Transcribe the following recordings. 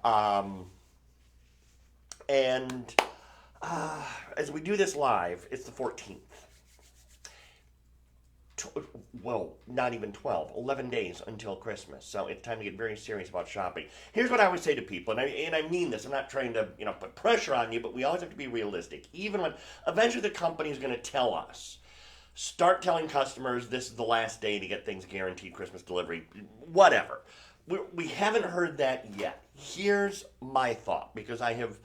Um, and as we do this live, it's the 14th. Well, not even 12, 11 days until Christmas. So it's time to get very serious about shopping. Here's what I would say to people, and I mean this. I'm not trying to, put pressure on you, but we always have to be realistic. Even when eventually the company is going to tell us, start telling customers this is the last day to get things guaranteed Christmas delivery, whatever. We haven't heard that yet. Here's my thought, because I have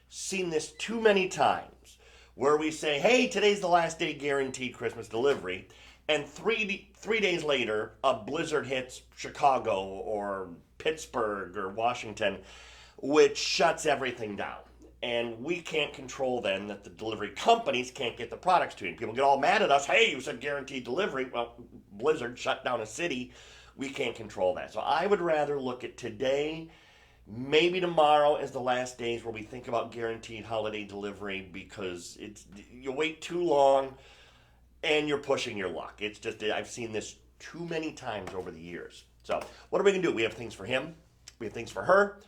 seen this too many times where we say, hey, today's the last day guaranteed Christmas delivery. And three days later, a blizzard hits Chicago or Pittsburgh or Washington, which shuts everything down. And we can't control then that the delivery companies can't get the products to you. People get all mad at us. Hey, you said guaranteed delivery. Well, blizzard shut down a city. We can't control that. So I would rather look at today, maybe tomorrow as the last days where we think about guaranteed holiday delivery, because you wait too long and you're pushing your luck. It's just, I've seen this too many times over the years. So what are we going to do? We have things for him. We have things for her.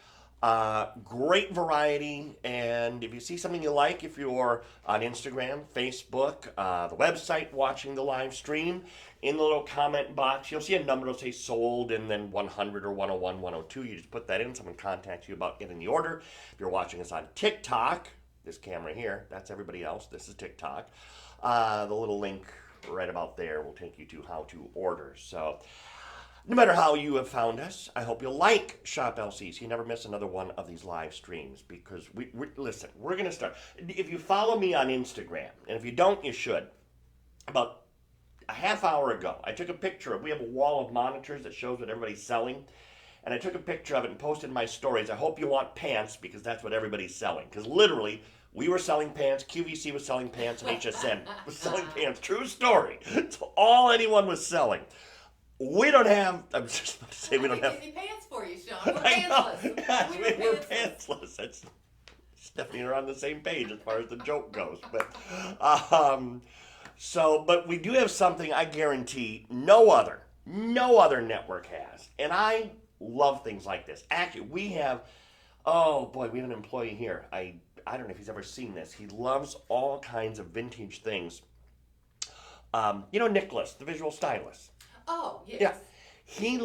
Great variety. And if you see something you like, if you're on Instagram, Facebook, the website, watching the live stream, in the little comment box, you'll see a number that'll say sold and then 100 or 101, 102. You just put that in. Someone contacts you about getting the order. If you're watching us on TikTok, this camera here, that's everybody else. This is TikTok. The little link right about there will take you to how to order. So no matter how you have found us, I hope you'll like Shop LC so you never miss another one of these live streams, because listen, we're going to start. If you follow me on Instagram, and if you don't, you should. About a half hour ago, I took a picture we have a wall of monitors that shows what everybody's selling. And I took a picture of it and posted in my stories. I hope you want pants, because that's what everybody's selling. Because literally, we were selling pants, QVC was selling pants, and HSN was selling pants. True story. It's all anyone was selling. We don't have, I'm just about to say we don't have any pants for you, Shawn. We're I know. pantsless. Yes, we're pantsless. That's Stephanie and I are on the same page as far as the joke goes. But we do have something I guarantee no other network has. And I love things like this. Actually, we have an employee here. I don't know if he's ever seen this. He loves all kinds of vintage things. Nicholas, the visual stylist. Oh, yes. Yeah. He's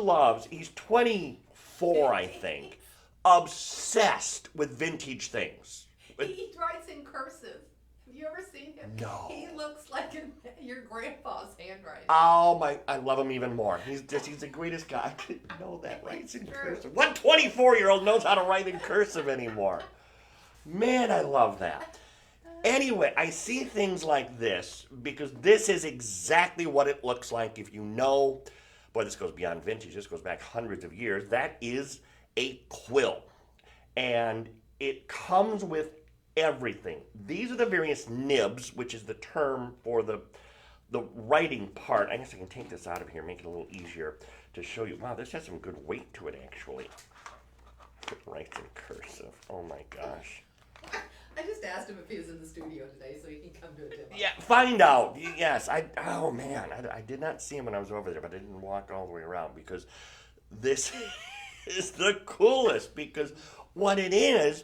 24, I think, obsessed with vintage things. He writes in cursive. Have you ever seen him? No. He looks like your grandpa's handwriting. Oh my! I love him even more. He's the greatest guy. I didn't know that writes in cursive. What 24-year-old knows how to write in cursive anymore? Man, I love that. Anyway, I see things like this because this is exactly what it looks like. If you know, boy, this goes beyond vintage. This goes back hundreds of years. That is a quill, and it comes with everything. These are the various nibs, which is the term for the writing part. I guess I can take this out of here, make it a little easier to show you. Wow, this has some good weight to it, actually. It writes in cursive. Oh my gosh. I just asked him if he was in the studio today so he can come to a demo. Yeah, find out. Yes, I did not see him when I was over there, but I didn't walk all the way around because this is the coolest. Because what it is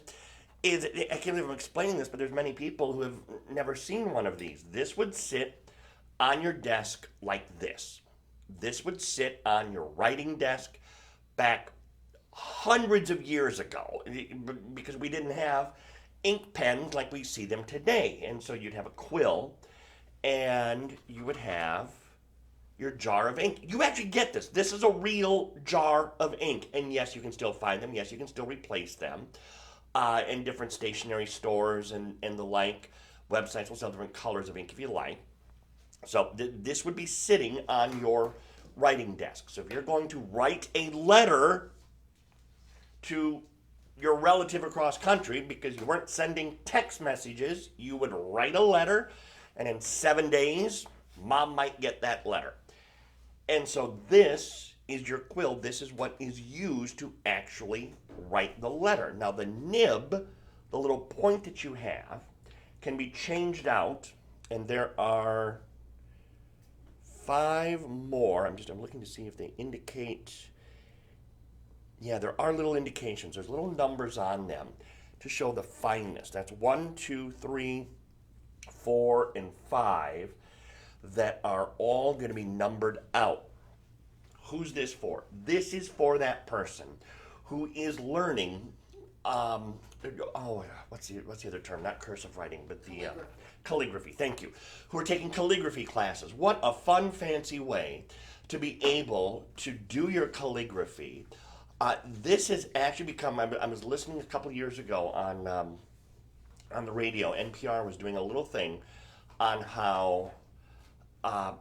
I can't even explain this, but there's many people who have never seen one of these. This would sit on your desk like this. This would sit on your writing desk back hundreds of years ago, because we didn't have ink pens like we see them today. And so you'd have a quill and you would have your jar of ink. You actually get this. This is a real jar of ink. And yes, you can still find them. Yes, you can still replace them in different stationery stores and the like. Websites will sell different colors of ink if you like. So this would be sitting on your writing desk. So if you're going to write a letter to your relative across country, because you weren't sending text messages, you would write a letter, and in 7 days, mom might get that letter. And so this is your quill. This is what is used to actually write the letter. Now the nib, the little point that you have, can be changed out, and there are 5 more. I'm looking to see if they indicate. Yeah, there are little indications. There's little numbers on them to show the fineness. That's 1, 2, 3, 4, and 5 that are all going to be numbered out. Who's this for? This is for that person who is learning. Um, what's the other term? Not cursive writing, but the calligraphy. Thank you. Who are taking calligraphy classes? What a fun, fancy way to be able to do your calligraphy. This has actually become. I was listening a couple years ago on the radio. NPR was doing a little thing on how uh,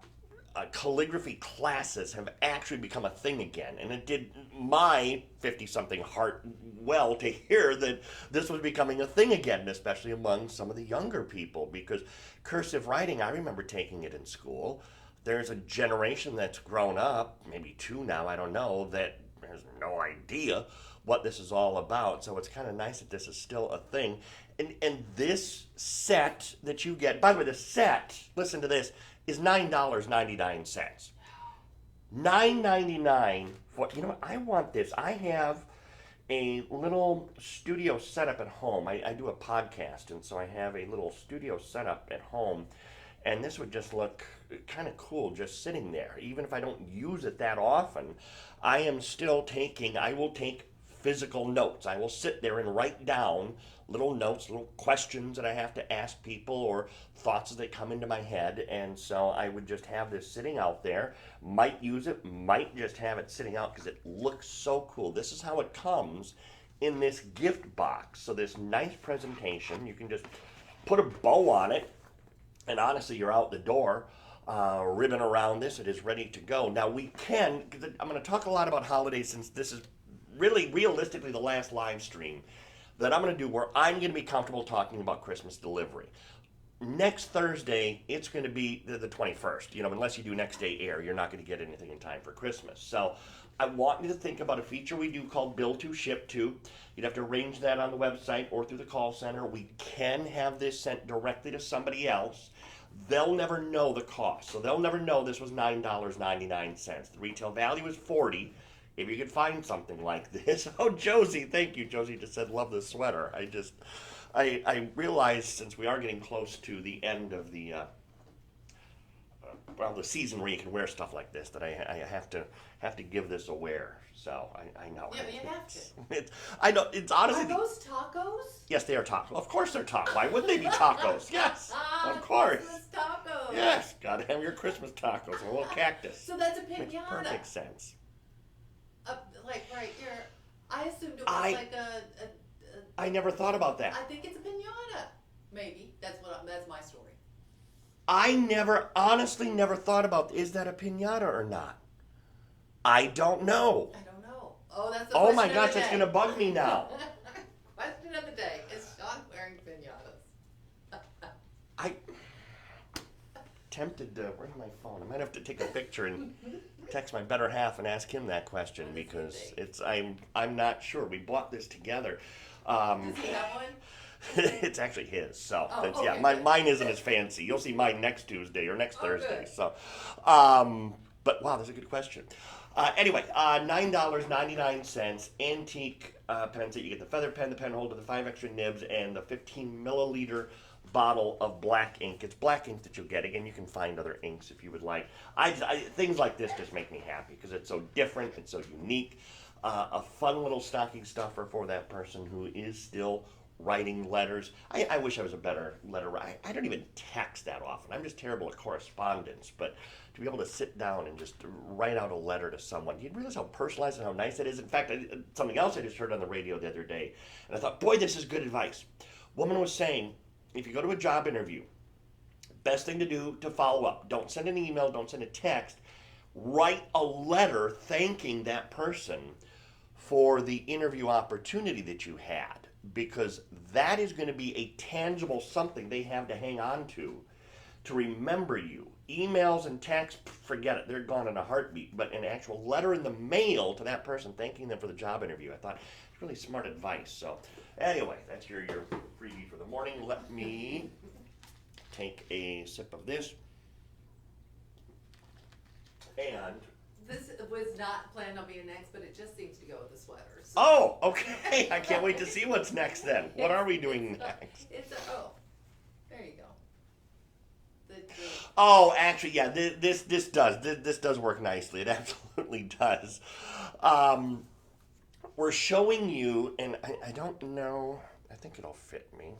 calligraphy classes have actually become a thing again. And it did my 50-something heart well to hear that this was becoming a thing again, especially among some of the younger people, because cursive writing, I remember taking it in school. There's a generation that's grown up, maybe two now, I don't know, that has no idea what this is all about. So it's kind of nice that this is still a thing. And this set that you get, by the way, the set, listen to this, is $9.99. $9.99 for, you know what, I want this. I have a little studio setup at home. I do a podcast, and so I have a little studio setup at home, and this would just look kind of cool just sitting there. Even if I don't use it that often, I will take physical notes. I will sit there and write down little notes, little questions that I have to ask people, or thoughts that come into my head. And so I would just have this sitting out there, might use it, might just have it sitting out because it looks so cool. This is how it comes in this gift box. So this nice presentation, you can just put a bow on it, and honestly, you're out the door. Ribbon around this, it is ready to go. Now we can, because I'm going to talk a lot about holidays, since this is really realistically the last live stream that I'm going to do where I'm going to be comfortable talking about Christmas delivery. Next Thursday, it's going to be the 21st. You know, unless you do next day air, you're not going to get anything in time for Christmas. So I want you to think about a feature we do called Bill to Ship to. You'd have to arrange that on the website or through the call center. We can have this sent directly to somebody else. They'll never know the cost. So they'll never know this was $9.99. The retail value is $40. If you could find something like this. Oh, Josie, thank you. Josie just said, love this sweater. I realize, since we are getting close to the end of the season where you can wear stuff like this, that I have to give this a wear. So I know. Yeah, but you have to. I know. It's honestly. Are those tacos? Yes, they are tacos. Of course they're tacos. Why wouldn't they be tacos? Yes, of course. Christmas tacos. Yes, gotta have your Christmas tacos. A little cactus. So that's a Makes piñata. perfect sense. Like right here. I assumed it was like a I never thought about that. I think it's a piñata. Maybe. That's my story. I honestly never thought about, is that a piñata or not? I don't know. I don't know. Oh, that's the Oh question my of gosh, the that's day. gonna bug me now. Question of the day. Is Shawn wearing piñatas? I tempted to, where's my phone? I might have to take a picture and text my better half and ask him that question, because I'm not sure. We bought this together. Does he have one? It's actually his, so Oh, that's, okay, yeah. good. Mine isn't as fancy. You'll see mine next Tuesday or next Oh, Thursday. good. So, but wow, that's a good question. Anyway, $9.99, antique pens that you get: the feather pen, the pen holder, the 5 extra nibs, and the 15 milliliter bottle of black ink. It's black ink that you'll get. Again, you can find other inks if you would like. Things like this just make me happy because it's so different, it's so unique. A fun little stocking stuffer for that person who is still writing letters. I wish I was a better letter writer. I don't even text that often. I'm just terrible at correspondence. But to be able to sit down and just write out a letter to someone, you realize how personalized and how nice it is. In fact, something else I just heard on the radio the other day, and I thought, boy, this is good advice. Woman was saying, if you go to a job interview, best thing to do to follow up, don't send an email, don't send a text, write a letter thanking that person for the interview opportunity that you had, because that is going to be a tangible something they have to hang on to remember you. Emails and texts, forget it, they're gone in a heartbeat. But an actual letter in the mail to that person thanking them for the job interview, I thought it's really smart advice. So anyway, that's your freebie for the morning. Let me take a sip of this. And This was not planned on being next, but it just seems to go with the sweater. So. Oh, okay. I can't wait to see what's next then. What are we doing next? There you go. The, Oh, actually, yeah. This does work nicely. It absolutely does. Um, we're showing you, and I don't know. I think it'll fit me.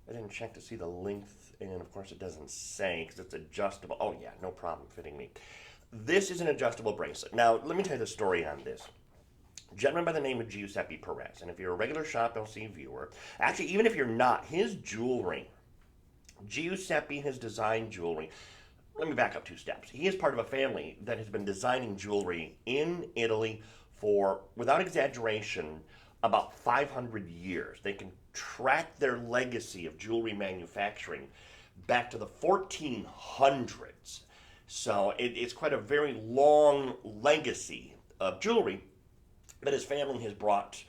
I didn't check to see the length, and of course it doesn't say because it's adjustable. Oh yeah, no problem fitting me. This is an adjustable bracelet. Now, let me tell you the story on this. Gentleman by the name of Giuseppe Perez, and if you're a regular Shop LC viewer, actually, even if you're not, his jewelry, Giuseppe has designed jewelry. Let me back up 2 steps. He is part of a family that has been designing jewelry in Italy for, without exaggeration, about 500 years. They can track their legacy of jewelry manufacturing back to the 1400s. So it's quite a very long legacy of jewelry that his family has brought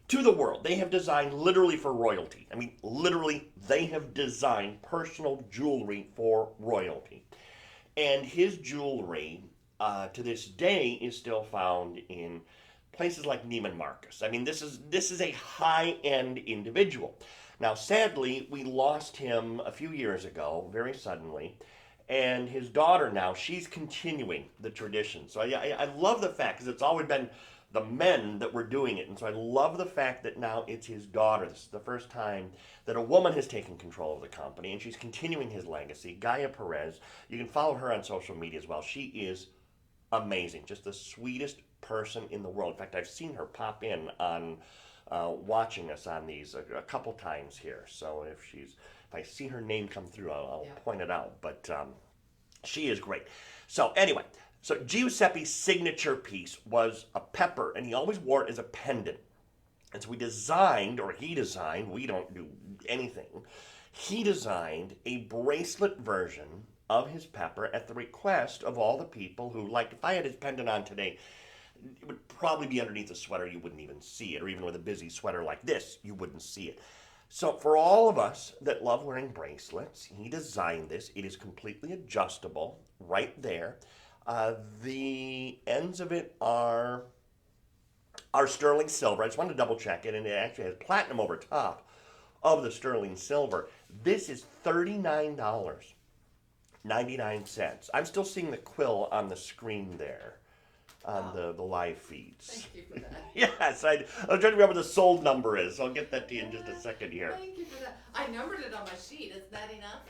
to the world. They have designed literally for royalty. I mean, literally, they have designed personal jewelry for royalty. And his jewelry, to this day, is still found in places like Neiman Marcus. I mean, this is a high-end individual. Now, sadly, we lost him a few years ago, very suddenly. And his daughter now, she's continuing the tradition. So I love the fact, because it's always been the men that were doing it. And so I love the fact that now it's his daughter. This is the first time that a woman has taken control of the company, and she's continuing his legacy. Gaia Perez, you can follow her on social media as well. She is amazing, just the sweetest person in the world. In fact, I've seen her pop in on watching us on these a couple times here. So if I see her name come through, I'll point it out. But she is great. So anyway, so Giuseppe's signature piece was a pepper, and he always wore it as a pendant. And so he designed, we don't do anything, he designed a bracelet version of his pepper at the request of all the people who, like, if I had his pendant on today, it would probably be underneath a sweater, you wouldn't even see it, or even with a busy sweater like this, you wouldn't see it. So for all of us that love wearing bracelets, he designed this. It is completely adjustable right there. The ends of it are sterling silver. I just wanted to double check it, and it actually has platinum over top of the sterling silver. This is $39.99. I'm still seeing the quill on the screen there on the live feeds. Thank you for that. Yes, I'm trying to remember what the sold number is, so I'll get that to you in just a second here. Thank you for that. I numbered it on my sheet. Is that enough?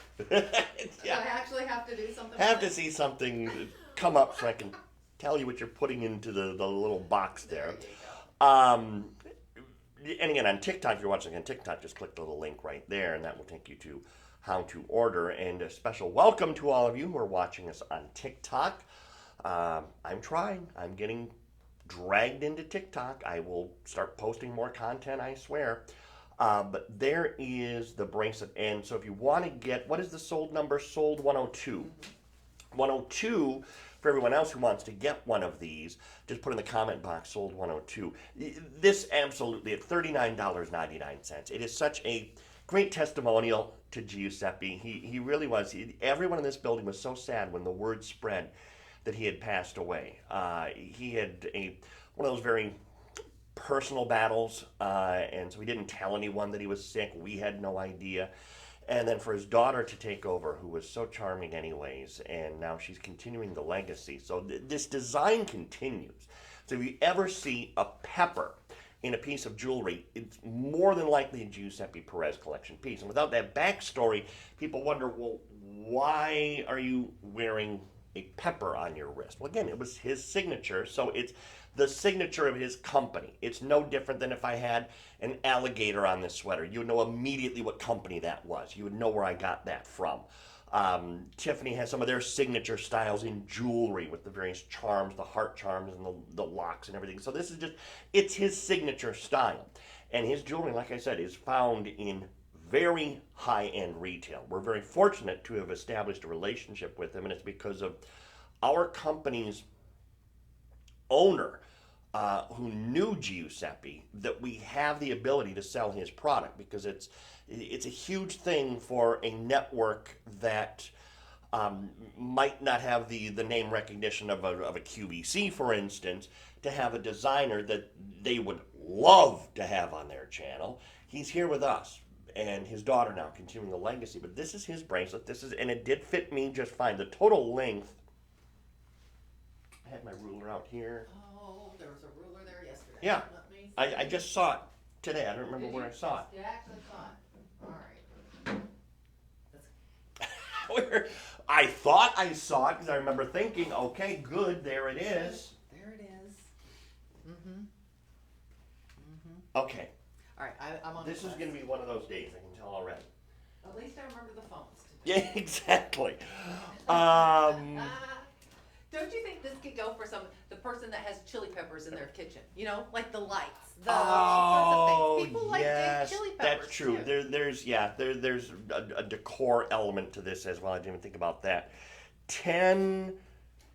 Yeah. Do I actually have to do something? Have to see something come up so I can tell you what you're putting into the little box there. And again, on TikTok, if you're watching on TikTok, just click the little link right there, and that will take you to how to order. And a special welcome to all of you who are watching us on TikTok. I'm trying. I'm getting dragged into TikTok. I will start posting more content, I swear. But there is the bracelet. And so if you want to get, what is the sold number? Sold 102. 102, for everyone else who wants to get one of these, just put in the comment box, sold 102. This absolutely, at $39.99. It is such a great testimonial to Giuseppe. He really was. Everyone in this building was so sad when the word spread that he had passed away. He had one of those very personal battles, and so he didn't tell anyone that he was sick. We had no idea. And then for his daughter to take over, who was so charming anyways, and now she's continuing the legacy. So this design continues. So if you ever see a pepper in a piece of jewelry, it's more than likely a Giuseppe Perez collection piece. And without that backstory, people wonder, well, why are you wearing a pepper on your wrist? Well, again, it was his signature, so it's the signature of his company. It's no different than if I had an alligator on this sweater. You would know immediately what company that was. You would know where I got that from. Tiffany has some of their signature styles in jewelry with the various charms, the heart charms and the locks and everything. So this is just, it's his signature style. And his jewelry, like I said, is found in very high-end retail. We're very fortunate to have established a relationship with him, and it's because of our company's owner, who knew Giuseppe, that we have the ability to sell his product, because it's a huge thing for a network that might not have the name recognition of a QVC, for instance, to have a designer that they would love to have on their channel. He's here with us and his daughter now, continuing the legacy. But this is his bracelet. And it did fit me just fine. The total length, I had my ruler out here. Oh, there was a ruler there yesterday. Yeah, Let me see. I just saw it today. I don't remember where I saw it. You actually saw it. All right. Where I thought I saw it because I remember thinking, okay, good, there it is. There it is. Mm-hmm. Okay, All right, I'm on this is going to be one of those days, I can tell already. At least I remember the phones. Yeah, exactly. Don't you think this could go for the person that has chili peppers in their kitchen? You know, like the lights, Oh, all sorts of things. People like yes, big chili peppers. that's true. Too. There's a decor element to this as well. I didn't even think about that. 10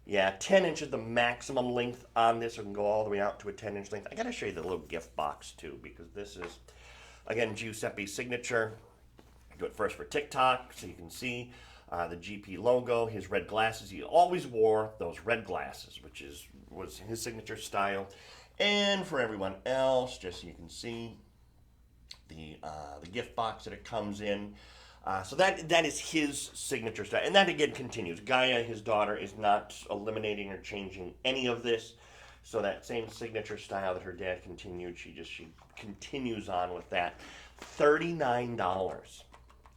inches, the maximum length on this. It can go all the way out to a 10-inch length. I got to show you the little gift box too, because this is, again, Giuseppe's signature. Do it first for TikTok so you can see the GP logo, his red glasses. He always wore those red glasses, which was his signature style. And for everyone else, just so you can see the gift box that it comes in. So that is his signature style. And that again continues. Gaia, his daughter, is not eliminating or changing any of this. So that same signature style that her dad continued, she continues on with that. $39.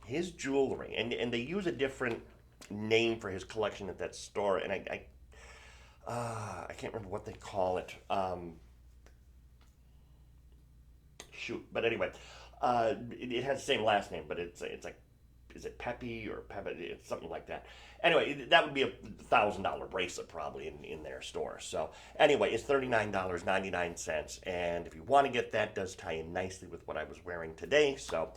His jewelry, and they use a different name for his collection at that store, and I can't remember what they call it. But anyway, it has the same last name, but it's like, is it Peppy or Pepe? It's something like that. Anyway, that would be $1,000 bracelet probably in their store. So anyway, it's $39.99, and if you want to get that, it does tie in nicely with what I was wearing today. So.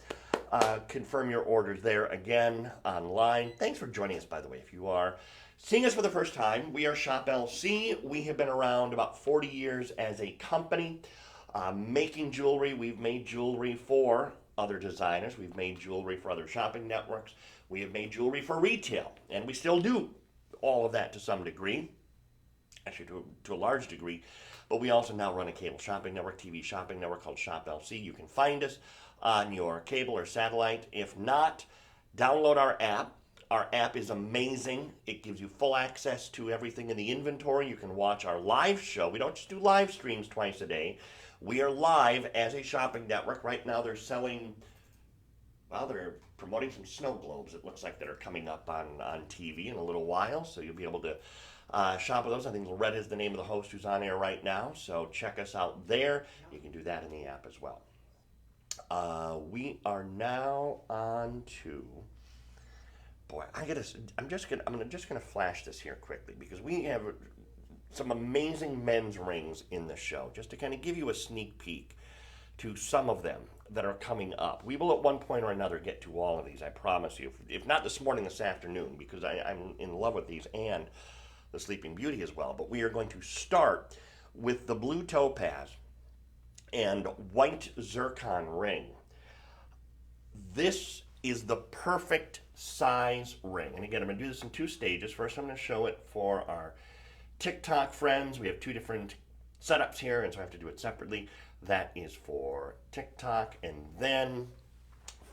Confirm your orders there again online. Thanks for joining us, by the way. If you are seeing us for the first time, we are Shop LC. We have been around about 40 years as a company making jewelry. We've made jewelry for other designers. We've made jewelry for other shopping networks. We have made jewelry for retail, and we still do all of that to some degree, actually to a large degree. But we also now run a cable shopping network, TV shopping network called Shop LC. You can find us on your cable or satellite. If not, download our app. Our app is amazing. It gives you full access to everything in the inventory. You can watch our live show. We don't just do live streams twice a day. We are live as a shopping network. Right now they're promoting some snow globes, it looks like, that are coming up on TV in a little while. So you'll be able to shop with those. I think Loretta is the name of the host who's on air right now. So check us out there. You can do that in the app as well. We are now on to, I'm just gonna flash this here quickly because we have some amazing men's rings in the show, just to kind of give you a sneak peek to some of them that are coming up. We will at one point or another get to all of these, I promise you. If not this morning, this afternoon, because I'm in love with these and the Sleeping Beauty as well. But we are going to start with the blue topaz and white zircon ring. This is the perfect size ring. And again, I'm going to do this in two stages. First, I'm going to show it for our TikTok friends. We have two different setups here, and so I have to do it separately. That is for TikTok, and then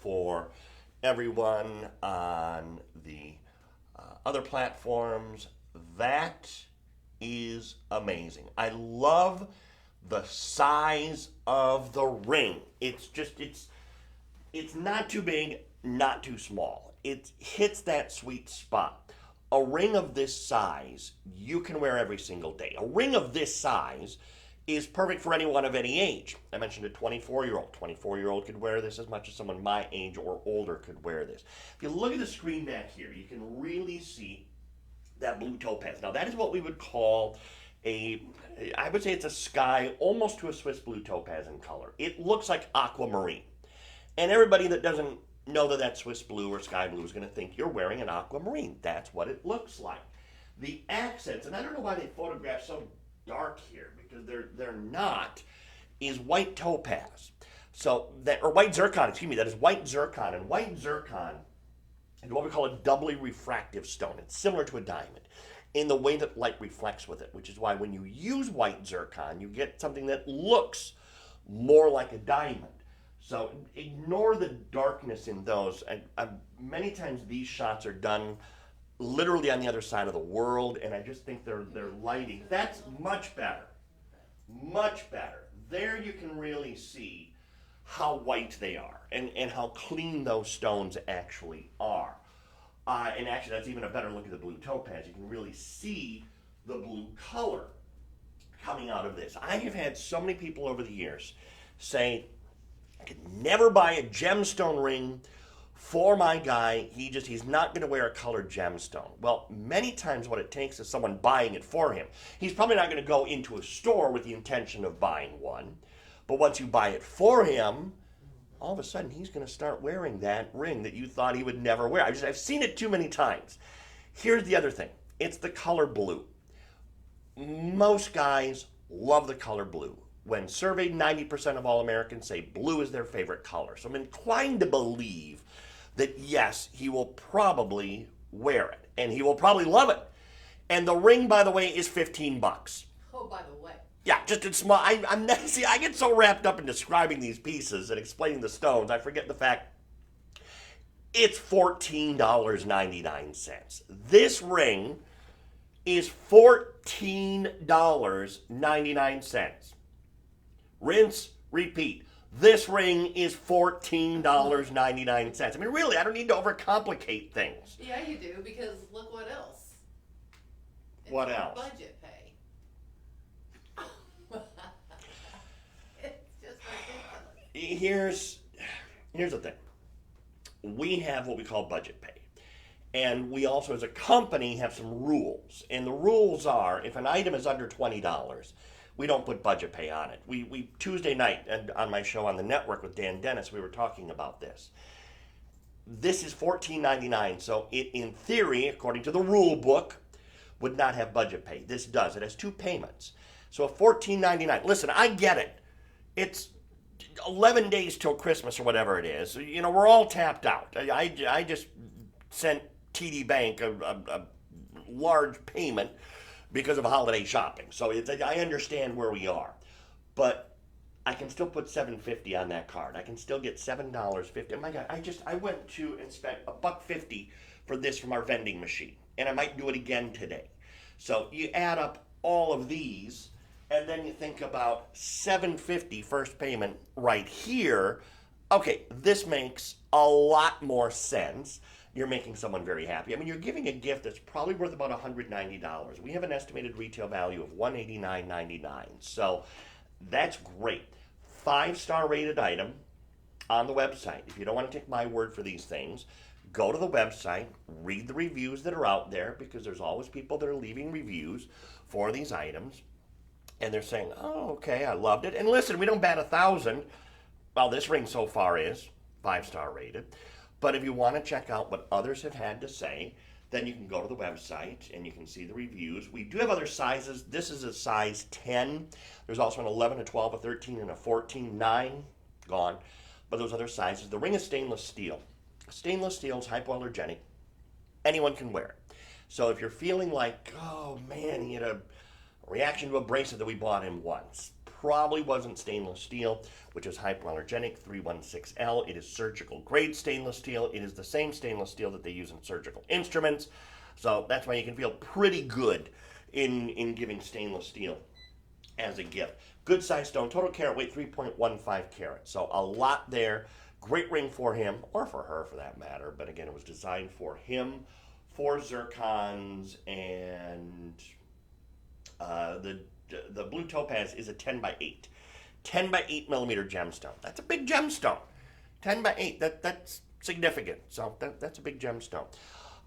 for everyone on the other platforms. That is amazing. I love the size of the ring. It's not too big, not too small. It hits that sweet spot. A ring of this size, you can wear every single day. A ring of this size is perfect for anyone of any age. I mentioned a 24-year-old. 24-year-old could wear this as much as someone my age or older could wear this. If you look at the screen back here, you can really see that blue topaz. Now, that is what we would call I would say it's a sky, almost to a Swiss blue topaz in color. It looks like aquamarine. And everybody that doesn't know that that's Swiss blue or sky blue is going to think you're wearing an aquamarine. That's what it looks like. The accents, and I don't know why they photograph so dark here, because they're not, is white topaz. Or white zircon, excuse me, that is white zircon. And white zircon is what we call a doubly refractive stone. It's similar to a diamond in the way that light reflects with it, which is why when you use white zircon, you get something that looks more like a diamond. So ignore the darkness in those. Many times these shots are done literally on the other side of the world, and I just think their lighting, that's much better. Much better. There you can really see how white they are and how clean those stones actually are. And actually, that's even a better look at the blue topaz. You can really see the blue color coming out of this. I have had so many people over the years say, I could never buy a gemstone ring for my guy. He's not going to wear a colored gemstone. Well, many times what it takes is someone buying it for him. He's probably not going to go into a store with the intention of buying one. But once you buy it for him, all of a sudden he's going to start wearing that ring that you thought he would never wear. I've seen it too many times. Here's the other thing. It's the color blue. Most guys love the color blue. When surveyed, 90% of all Americans say blue is their favorite color. So I'm inclined to believe that yes, he will probably wear it. And he will probably love it. And the ring, by the way, is $15. Oh, by the way. Yeah, just in small. See, I get so wrapped up in describing these pieces and explaining the stones, I forget the fact it's $14.99. This ring is $14.99. Rinse, repeat. This ring is $14.99. I mean, really, I don't need to overcomplicate things. Yeah, you do, because look what else. What else? Budget pay. It's just ridiculous. Here's the thing. We have what we call budget pay. And we also, as a company, have some rules. And the rules are, if an item is under $20, we don't put budget pay on it. We Tuesday night, and on my show on the network with Dan Dennis, we were talking about this. This is $14.99, so it, in theory, according to the rule book, would not have budget pay. This does. It has two payments. So $14.99. Listen, I get it. It's 11 days till Christmas or whatever it is. You know, we're all tapped out. I just sent TD Bank a large payment because of holiday shopping. So I understand where we are. But I can still put $7.50 on that card. I can still get $7.50. Oh my God, I went to and spent $1.50 for this from our vending machine. And I might do it again today. So you add up all of these, and then you think about $7.50 first payment right here. Okay, this makes a lot more sense. You're making someone very happy. I mean, you're giving a gift that's probably worth about $190. We have an estimated retail value of $189.99. So that's great. 5-star rated item on the website. If you don't want to take my word for these things, go to the website, read the reviews that are out there, because there's always people that are leaving reviews for these items. And they're saying, oh, okay, I loved it. And listen, we don't bat 1,000. Well, this ring so far is 5-star rated. But if you want to check out what others have had to say, then you can go to the website and you can see the reviews. We do have other sizes. This is a size 10. There's also an 11, a 12, a 13, and a 14. 9, gone. But those other sizes. The ring is stainless steel. Stainless steel is hypoallergenic. Anyone can wear it. So if you're feeling like, oh man, he had a reaction to a bracelet that we bought him once, probably wasn't stainless steel, which is hypoallergenic, 316L. It is surgical grade stainless steel. It is the same stainless steel that they use in surgical instruments. So that's why you can feel pretty good in giving stainless steel as a gift. Good size stone, total carat weight 3.15 carats. So a lot there. Great ring for him, or for her for that matter. But again, it was designed for him, for zircons, and the blue topaz is a 10 by 8. 10 by 8 millimeter gemstone. That's a big gemstone. 10 by 8, that's significant. So that's a big gemstone.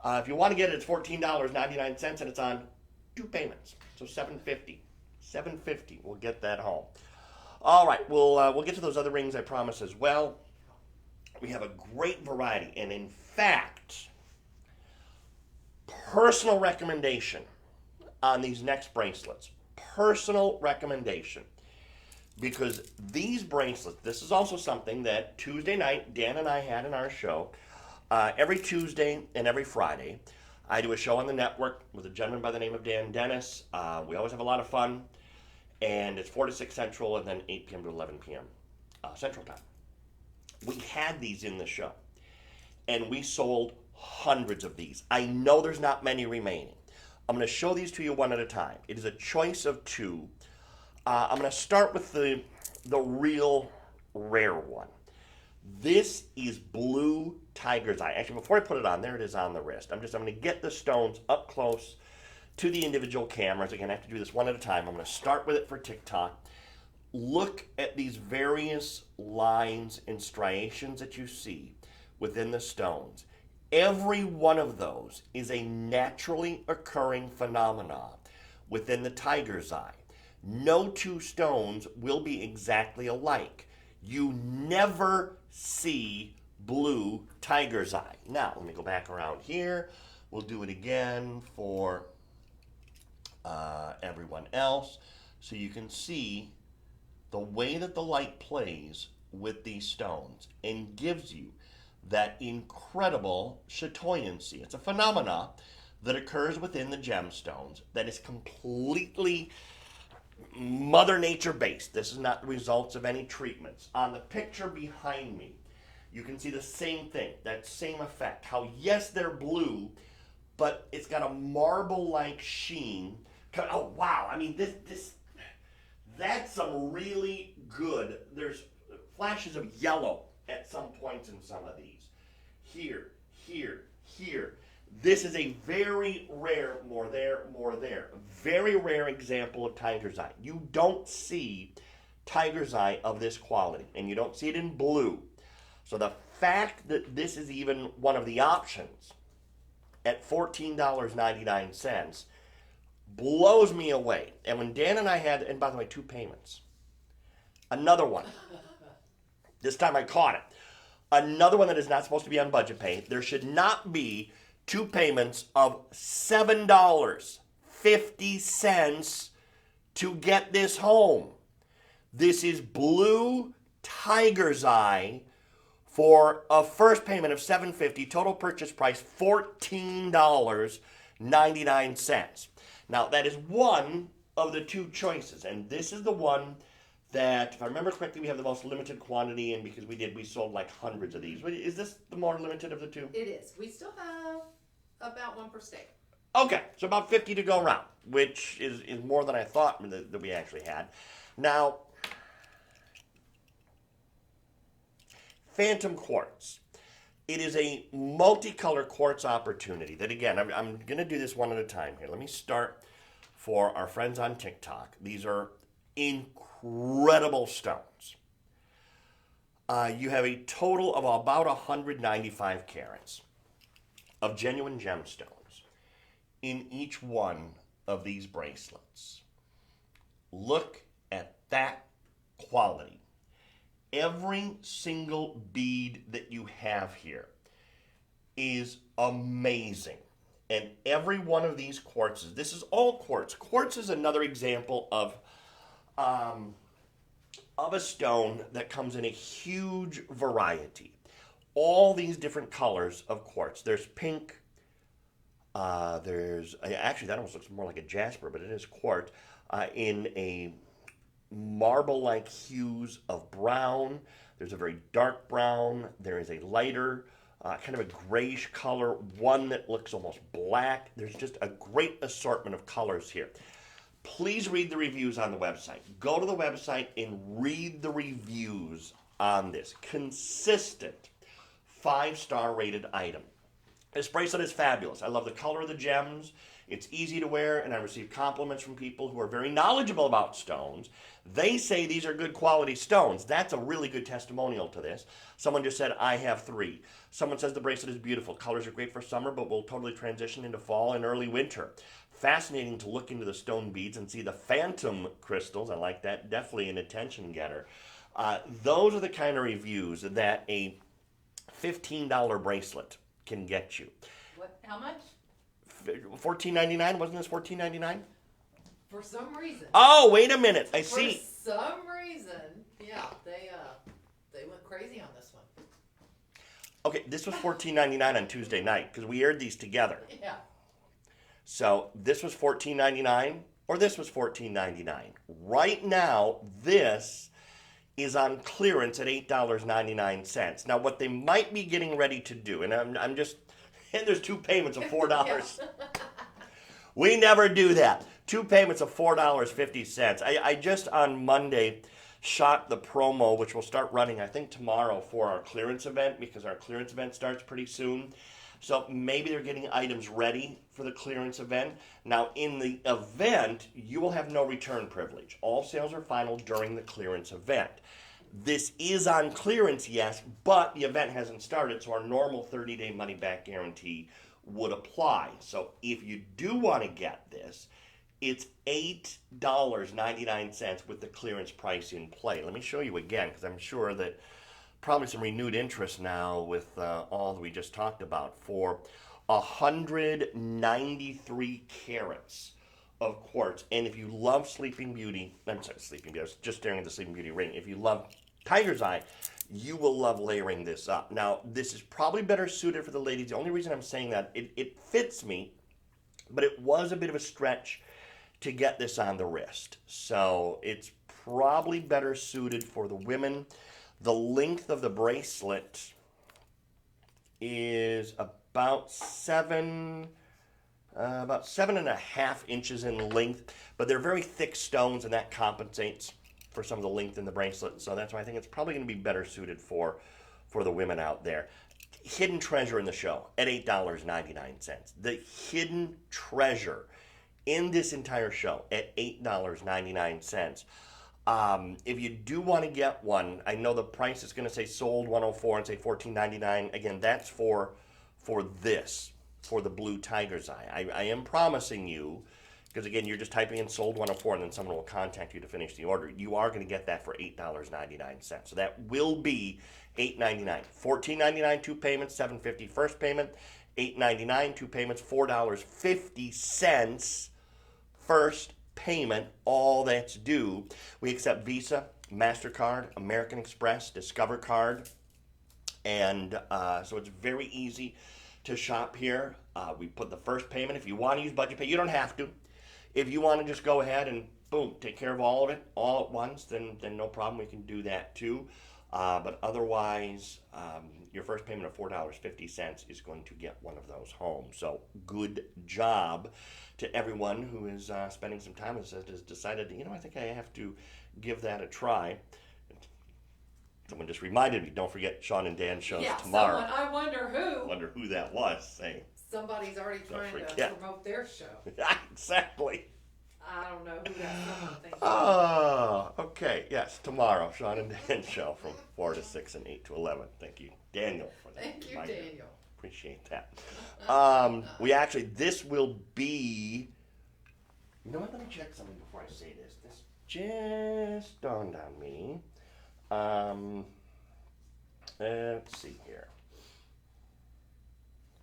If you want to get it, it's $14.99, and it's on 2 payments. So $7.50. $7.50. We'll get that home. All right, we'll get to those other rings, I promise, as well. We have a great variety, and in fact, personal recommendation on these next bracelets. Personal recommendation. Because these bracelets, this is also something that Tuesday night, Dan and I had in our show. Every Tuesday and every Friday, I do a show on the network with a gentleman by the name of Dan Dennis. We always have a lot of fun. And it's 4 to 6 Central, and then 8 p.m. to 11 p.m. Central Time. We had these in the show, and we sold hundreds of these. I know there's not many remaining. I'm going to show these to you one at a time. It is a choice of two. I'm going to start with the real rare one. This is blue tiger's eye. Actually, before I put it on, there it is on the wrist. I'm going to get the stones up close to the individual cameras. Again, I have to do this one at a time. I'm going to start with it for TikTok. Look at these various lines and striations that you see within the stones. Every one of those is a naturally occurring phenomenon within the tiger's eye. No two stones will be exactly alike. You never see blue tiger's eye. Now, let me go back around here. We'll do it again for everyone else so you can see the way that the light plays with these stones and gives you that incredible chatoyancy. It's a phenomena that occurs within the gemstones that is completely Mother Nature based. This is not the results of any treatments. On the picture behind me, you can see the same thing, that same effect. How, yes, they're blue, but it's got a marble-like sheen. Oh, wow. I mean, that's some really good. There's flashes of yellow at some points in some of these. Here, here, here. This is a very rare, more there, very rare example of tiger's eye. You don't see tiger's eye of this quality, and you don't see it in blue. So the fact that this is even one of the options at $14.99 blows me away. And when Dan and I had, and by the way, 2 payments. Another one. This time I caught it. Another one that is not supposed to be on budget pay. There should not be 2 payments of $7.50 to get this home. This is blue tiger's eye for a first payment of $7.50, total purchase price $14.99. Now, that is one of the 2 choices, and this is the one that, if I remember correctly, we have the most limited quantity, and because we sold like hundreds of these. Is this the more limited of the 2? It is. We still have about 1 per state. Okay, so about 50 to go around, which is more than I thought that we actually had. Now, Phantom Quartz. It is a multicolor quartz opportunity that, again, I'm going to do this one at a time here. Let me start for our friends on TikTok. These are incredible stones. You have a total of about 195 carats of genuine gemstones in each one of these bracelets. Look at that quality. Every single bead that you have here is amazing. And every one of these quartzes, this is all quartz. Quartz is another example of a stone that comes in a huge variety. All these different colors of quartz. There's pink. There's, actually, that almost looks more like a jasper, but it is quartz. In a marble-like hues of brown. There's a very dark brown. There is a lighter, kind of a grayish color, one that looks almost black. There's just a great assortment of colors here. Please read the reviews on the website. Go to the website and read the reviews on this. Consistent 5-star rated item. This bracelet is fabulous. I love the color of the gems. It's easy to wear, and I receive compliments from people who are very knowledgeable about stones. They say these are good quality stones. That's a really good testimonial to this. Someone just said, I have 3. Someone says the bracelet is beautiful. Colors are great for summer, but will totally transition into fall and early winter. Fascinating to look into the stone beads and see the phantom crystals. I like that. Definitely an attention getter. Those are the kind of reviews that a $15 bracelet can get you. What? How much? $14.99, wasn't this $14.99? For some reason. Oh, wait a minute. I see. For some reason, yeah, they went crazy on this one. Okay, this was $14.99 on Tuesday night because we aired these together. Yeah. So this was $14.99 or this was $14.99. Right now, this is on clearance at $8.99. Now, what they might be getting ready to do, and I'm just, and there's two payments of $4. We never do that. Two payments of $4.50. I just on Monday shot the promo, which will start running, I think, tomorrow for our clearance event, because our clearance event starts pretty soon. So maybe they're getting items ready for the clearance event. Now, in the event, you will have no return privilege. All sales are final during the clearance event. This is on clearance, yes, but the event hasn't started, so our normal 30-day money-back guarantee would apply. So if you do want to get this, it's $8.99 with the clearance price in play. Let me show you again, because I'm sure that probably some renewed interest now with all that we just talked about. For 193 carats of quartz. And if you love Sleeping Beauty, I'm sorry, Sleeping Beauty, I was just staring at the Sleeping Beauty ring. If you love Tiger's Eye, you will love layering this up. Now, this is probably better suited for the ladies. The only reason I'm saying that, it fits me, but it was a bit of a stretch to get this on the wrist. So it's probably better suited for the women. The length of the bracelet is about 7.5 inches in length, but they're very thick stones, and that compensates for some of the length in the bracelet. So that's why I think it's probably going to be better suited for the women out there. Hidden treasure in the show at $8.99. The hidden treasure in this entire show at $8.99. If you do want to get one, I know the price is going to say sold $104 and say $14.99. Again, that's for this, for the blue tiger's eye. I am promising you, because again, you're just typing in sold $104 and then someone will contact you to finish the order. You are going to get that for $8.99. So that will be $8.99. $14.99, two payments, $7.50 first payment. $8.99, two payments, $4.50 first payment, all that's due. We accept Visa, MasterCard, American Express, Discover Card, and so it's very easy to shop here. We put the first payment. If you want to use budget pay, you don't have to. If you want to just go ahead and boom, take care of all of it all at once, then no problem. We can do that too. But otherwise, your first payment of $4.50 is going to get one of those home. So good job to everyone who is spending some time and has decided, I think I have to give that a try. Someone just reminded me, don't forget Shawn and Dan's shows tomorrow. Someone, I wonder who that was. Say, somebody's already trying to promote their show. Exactly. I don't know who that someone thinks. Oh, okay. Yes, tomorrow, Shawn and Dan show from 4 to 6 and 8 to 11. Thank you, Daniel, for that. Thank you, reminder. Daniel. Appreciate that. This will be, let me check something before I say this. This just dawned on me. Let's see here.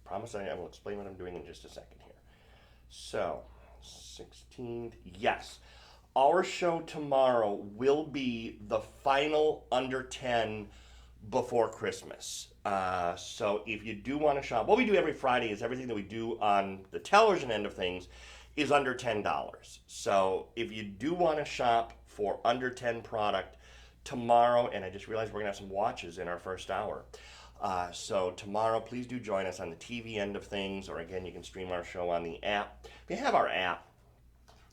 Promise I will explain what I'm doing in just a second here. So, 16th, yes. Our show tomorrow will be the final under 10 before Christmas. So if you do want to shop, what we do every Friday is everything that we do on the television end of things is under $10. So if you do want to shop for under 10 product tomorrow, and I just realized we're going to have some watches in our first hour. So tomorrow, please do join us on the TV end of things, or again, you can stream our show on the app. If you have our app,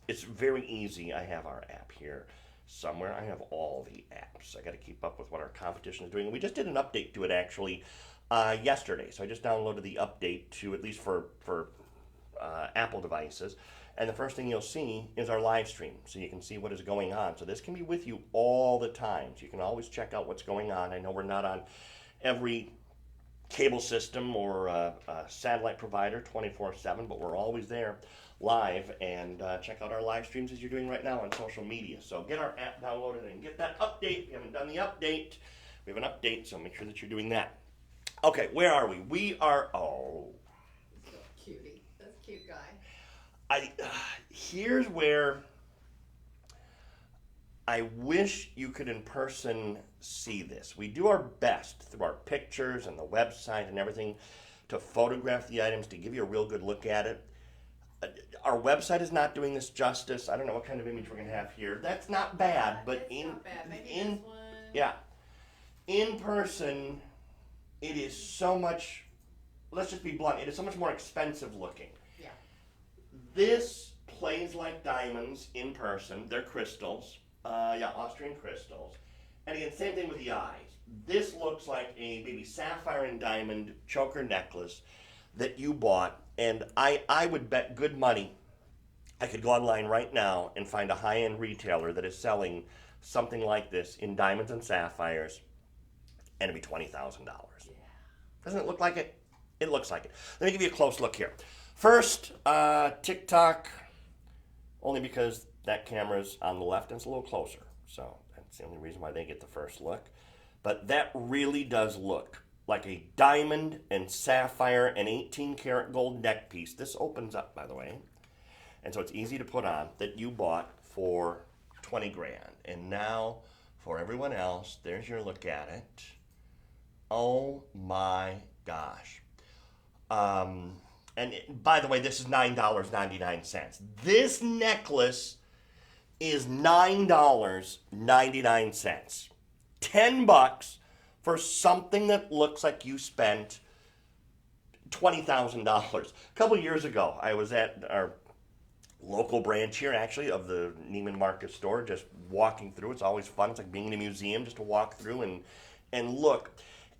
it's very easy. I have our app here somewhere. I have all the apps. I got to keep up with what our competition is doing. And we just did an update to it actually yesterday. So I just downloaded the update to, at least for Apple devices. And the first thing you'll see is our live stream, so you can see what is going on. So this can be with you all the time. So you can always check out what's going on. I know we're not on every cable system or satellite provider 24/7, but we're always there live, and check out our live streams as you're doing right now on social media. So get our app downloaded and get that update. If you haven't done the update, we have an update, so make sure that you're doing that. Okay, where are we? We are, Cutie. That's a cute guy. Here's where I wish you could in person see this. We do our best through our pictures and the website and everything to photograph the items, to give you a real good look at it. Our website is not doing this justice. I don't know what kind of image we're gonna have here. That's not bad, but It's not bad. Maybe in this one. yeah, in person, it is so much. Let's just be blunt. It is so much more expensive looking. Yeah. This plays like diamonds in person. They're crystals. Austrian crystals. And again, same thing with the eyes. This looks like a maybe sapphire and diamond choker necklace that you bought, and I would bet good money I could go online right now and find a high-end retailer that is selling something like this in diamonds and sapphires, and it'd be $20,000. Yeah. Doesn't it look like it? It looks like it. Let me give you a close look here. First, TikTok, only because that camera's on the left and it's a little closer. So that's the only reason why they get the first look. But that really does look like a diamond and sapphire and 18 karat gold neck piece. This opens up, by the way. And so it's easy to put on, that you bought for 20 grand. And now, for everyone else, there's your look at it. Oh my gosh. By the way, this is $9.99. This necklace is $9.99. $10 for something that looks like you spent $20,000. A couple years ago, I was at our local branch here, actually, of the Neiman Marcus store, just walking through. It's always fun. It's like being in a museum, just to walk through and look.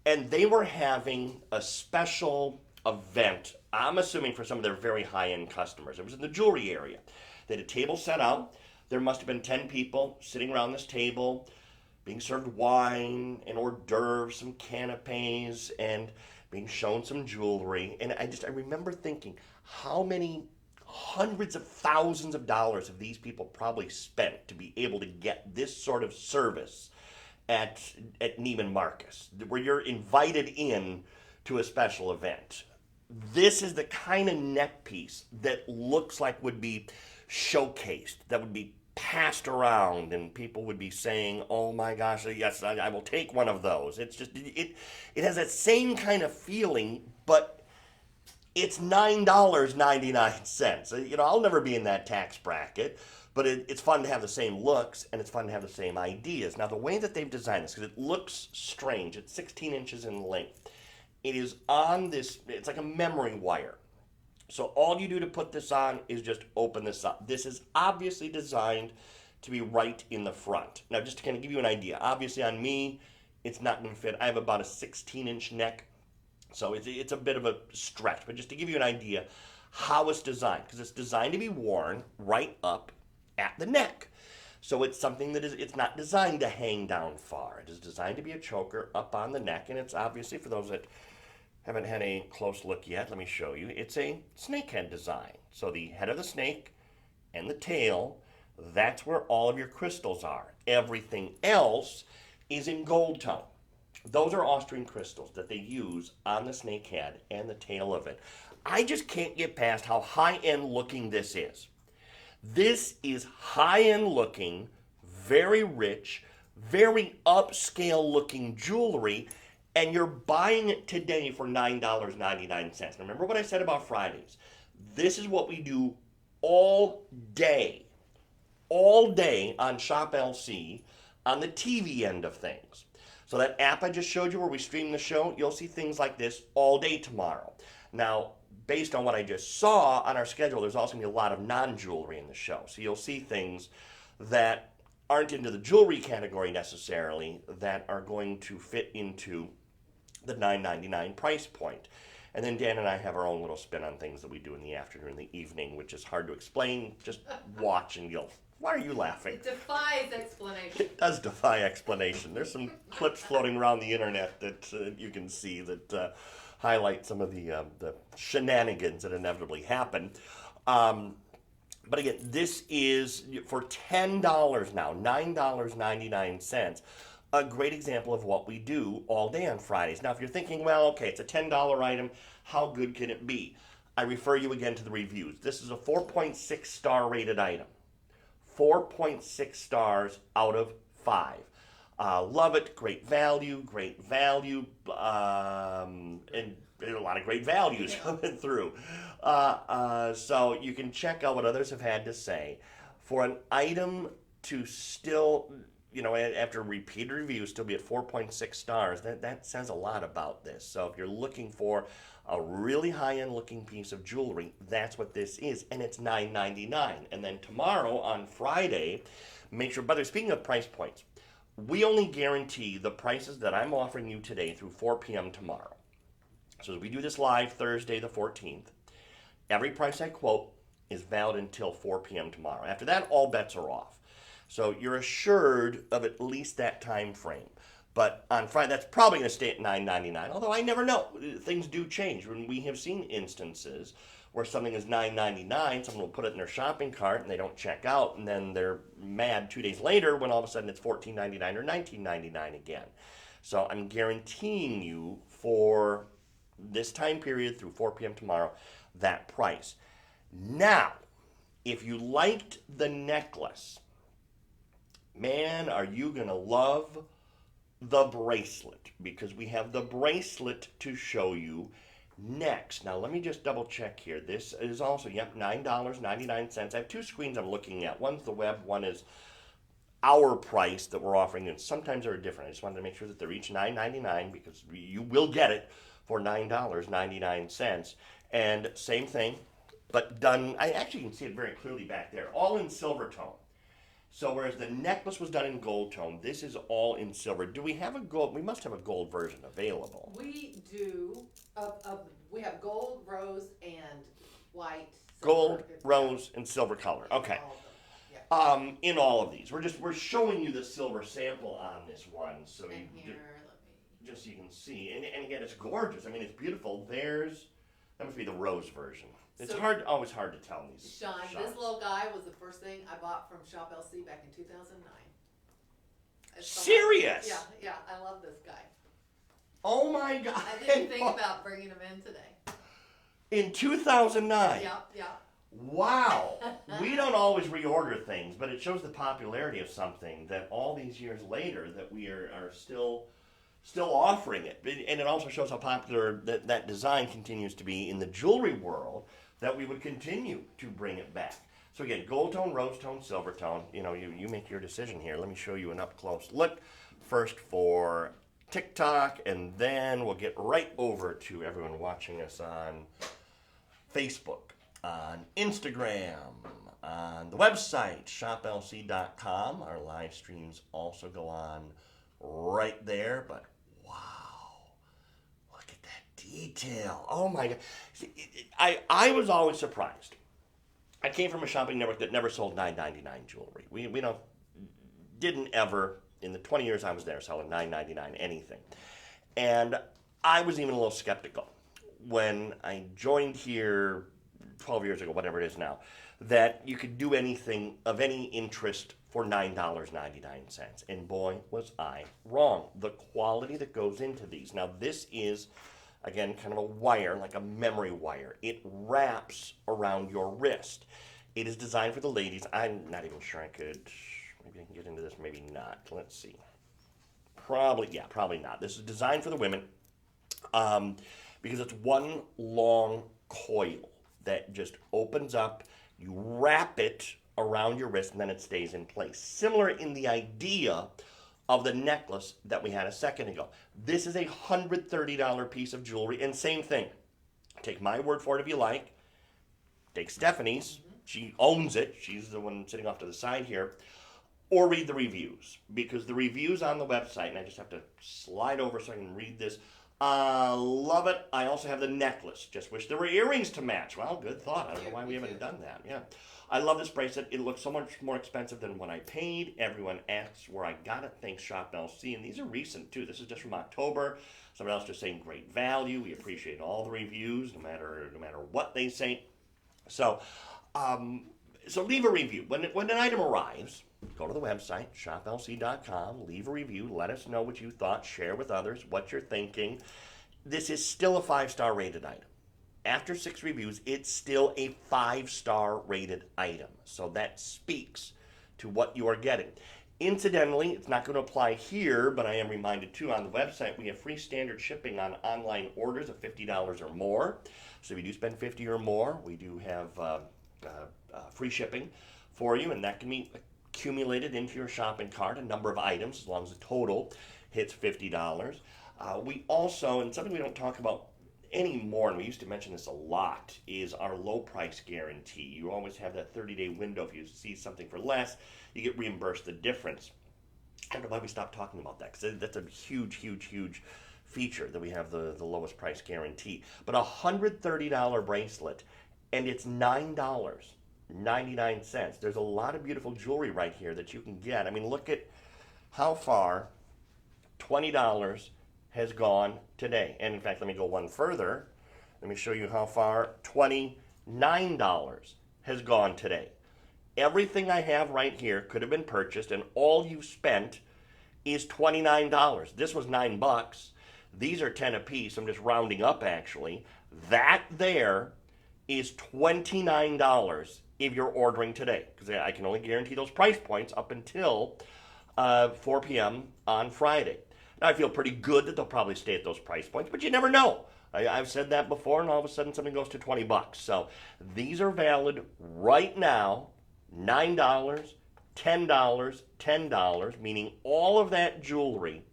And they were having a special event, I'm assuming for some of their very high-end customers. It was in the jewelry area. They had a table set out. There must have been 10 people sitting around this table, being served wine and hors d'oeuvres, some canapes, and being shown some jewelry. And I remember thinking, how many hundreds of thousands of dollars have these people probably spent to be able to get this sort of service at Neiman Marcus, where you're invited in to a special event. This is the kind of neck piece that looks like would be showcased, that would be passed around, and people would be saying, oh my gosh, yes, I will take one of those. It's just, it has that same kind of feeling, but it's $9.99. I'll never be in that tax bracket, but it's fun to have the same looks, and it's fun to have the same ideas. Now, the way that they've designed this, because it looks strange, it's 16 inches in length. It is on this, it's like a memory wire. So all you do to put this on is just open this up. This is obviously designed to be right in the front. Now, just to kind of give you an idea, obviously on me, it's not going to fit. I have about a 16-inch neck, so it's a bit of a stretch. But just to give you an idea how it's designed, because it's designed to be worn right up at the neck. So it's something that it's not designed to hang down far. It is designed to be a choker up on the neck, and it's obviously, for those that haven't had a close look yet, let me show you. It's a snake head design. So the head of the snake and the tail, that's where all of your crystals are. Everything else is in gold tone. Those are Austrian crystals that they use on the snake head and the tail of it. I just can't get past how high-end looking this is. This is high-end looking, very rich, very upscale looking jewelry, and you're buying it today for $9.99. Remember what I said about Fridays. This is what we do all day on Shop LC on the TV end of things. So that app I just showed you where we stream the show, you'll see things like this all day tomorrow. Now, based on what I just saw on our schedule, there's also going to be a lot of non-jewelry in the show. So you'll see things that aren't into the jewelry category necessarily that are going to fit into the $9.99 price point. And then Dan and I have our own little spin on things that we do in the afternoon and the evening, which is hard to explain. Just watch and you'll... Why are you laughing? It defies explanation. It does defy explanation. There's some clips floating around the internet that you can see that highlight some of the shenanigans that inevitably happen. But again, this is for $10 now, $9.99. A great example of what we do all day on Fridays. Now, if you're thinking, well, okay, it's a $10 item, how good can it be? I refer you again to the reviews. This is a 4.6 star rated item. 4.6 stars out of 5. Love it, great value, and there's a lot of great values coming through. So you can check out what others have had to say. For an item to still, after repeated reviews, still be at 4.6 stars, that says a lot about this. So if you're looking for a really high-end looking piece of jewelry, that's what this is, and it's $9.99. And then tomorrow, on Friday, make sure, by the way, speaking of price points, we only guarantee the prices that I'm offering you today through 4 p.m. tomorrow. So as we do this live Thursday the 14th, every price I quote is valid until 4 p.m. tomorrow. After that, all bets are off. So you're assured of at least that time frame. But on Friday, that's probably going to stay at $9.99, although I never know. Things do change. When we have seen instances where something is $9.99, someone will put it in their shopping cart and they don't check out, and then they're mad 2 days later when all of a sudden it's $14.99 or $19.99 again. So I'm guaranteeing you for this time period through 4 p.m. tomorrow, that price. Now, if you liked the necklace, man, are you going to love the bracelet, because we have the bracelet to show you next. Now, let me just double check here. This is also, $9.99. I have two screens I'm looking at. One's the web, one is our price that we're offering, and sometimes they're different. I just wanted to make sure that they're each $9.99 because you will get it for $9.99. And same thing, but done, I actually can see it very clearly back there, all in silver tone. So whereas the necklace was done in gold tone, this is all in silver. Do we have a gold? We must have a gold version available. We do. We have gold, rose, and white. Gold, rose, and silver color. Okay. All of them. Yeah. In all of these, we're showing you the silver sample on this one, so just so you can see. And again, it's gorgeous. I mean, it's beautiful. That must be the rose version. It's always hard to tell these. Shawn, this little guy was the first thing I bought from Shop LC back in 2009. Serious? Yeah, I love this guy. Oh my God. I didn't think about bringing him in today. In 2009? Yeah. Wow. We don't always reorder things, but it shows the popularity of something that all these years later that we are still offering it. And it also shows how popular that design continues to be in the jewelry world, that we would continue to bring it back. So again, gold tone, rose tone, silver tone. You make your decision here. Let me show you an up close look first for TikTok, and then we'll get right over to everyone watching us on Facebook, on Instagram, on the website, shoplc.com. Our live streams also go on right there, but detail. Oh my God. See, I was always surprised. I came from a shopping network that never sold $9.99 jewelry. We didn't ever, in the 20 years I was there, sell a $9.99 anything. And I was even a little skeptical when I joined here 12 years ago, whatever it is now, that you could do anything of any interest for $9.99. And boy, was I wrong. The quality that goes into these. Now, this is, again, kind of a wire, like a memory wire. It wraps around your wrist. It is designed for the ladies. I'm not even sure I could, maybe I can get into this, maybe not. Let's see. Probably not. This is designed for the women because it's one long coil that just opens up. You wrap it around your wrist and then it stays in place. Similar in the idea of the necklace that we had a second ago. This is a $130 piece of jewelry, and same thing. Take my word for it if you like. Take Stephanie's. She owns it. She's the one sitting off to the side here. Or read the reviews, because the reviews on the website, and I just have to slide over so I can read this. Love it. I also have the necklace. Just wish there were earrings to match. Well, good thought. I don't know why we haven't done that. Yeah. I love this bracelet. It looks so much more expensive than what I paid. Everyone asks where I got it. Thanks, Shop LC. And these are recent, too. This is just from October. Someone else just saying great value. We appreciate all the reviews, no matter what they say. So leave a review. When an item arrives, go to the website, shoplc.com. Leave a review. Let us know what you thought. Share with others what you're thinking. This is still a 5-star rated item. After 6 reviews, it's still a 5-star rated item. So that speaks to what you are getting. Incidentally, it's not going to apply here, but I am reminded too on the website we have free standard shipping on online orders of $50 or more. So if you do spend 50 or more, we do have free shipping for you, and that can be accumulated into your shopping cart, a number of items, as long as the total hits $50. We also, and something we don't talk about anymore, and we used to mention this a lot, is our low price guarantee. You always have that 30-day window. If you see something for less, you get reimbursed the difference. I don't know why we stopped talking about that, because that's a huge feature that we have the lowest price guarantee. But a $130 bracelet, and it's $9.99. There's a lot of beautiful jewelry right here that you can get. I mean, look at how far $20 has gone today. And in fact, let me go one further. Let me show you how far $29 has gone today. Everything I have right here could have been purchased, and all you spent is $29. This was $9. These are 10 apiece. I'm just rounding up, actually. That there is $29 if you're ordering today, because I can only guarantee those price points up until 4 p.m. on Friday. Now, I feel pretty good that they'll probably stay at those price points, but you never know. I've said that before, and all of a sudden something goes to $20. So these are valid right now, $9, $10, $10, meaning all of that jewelry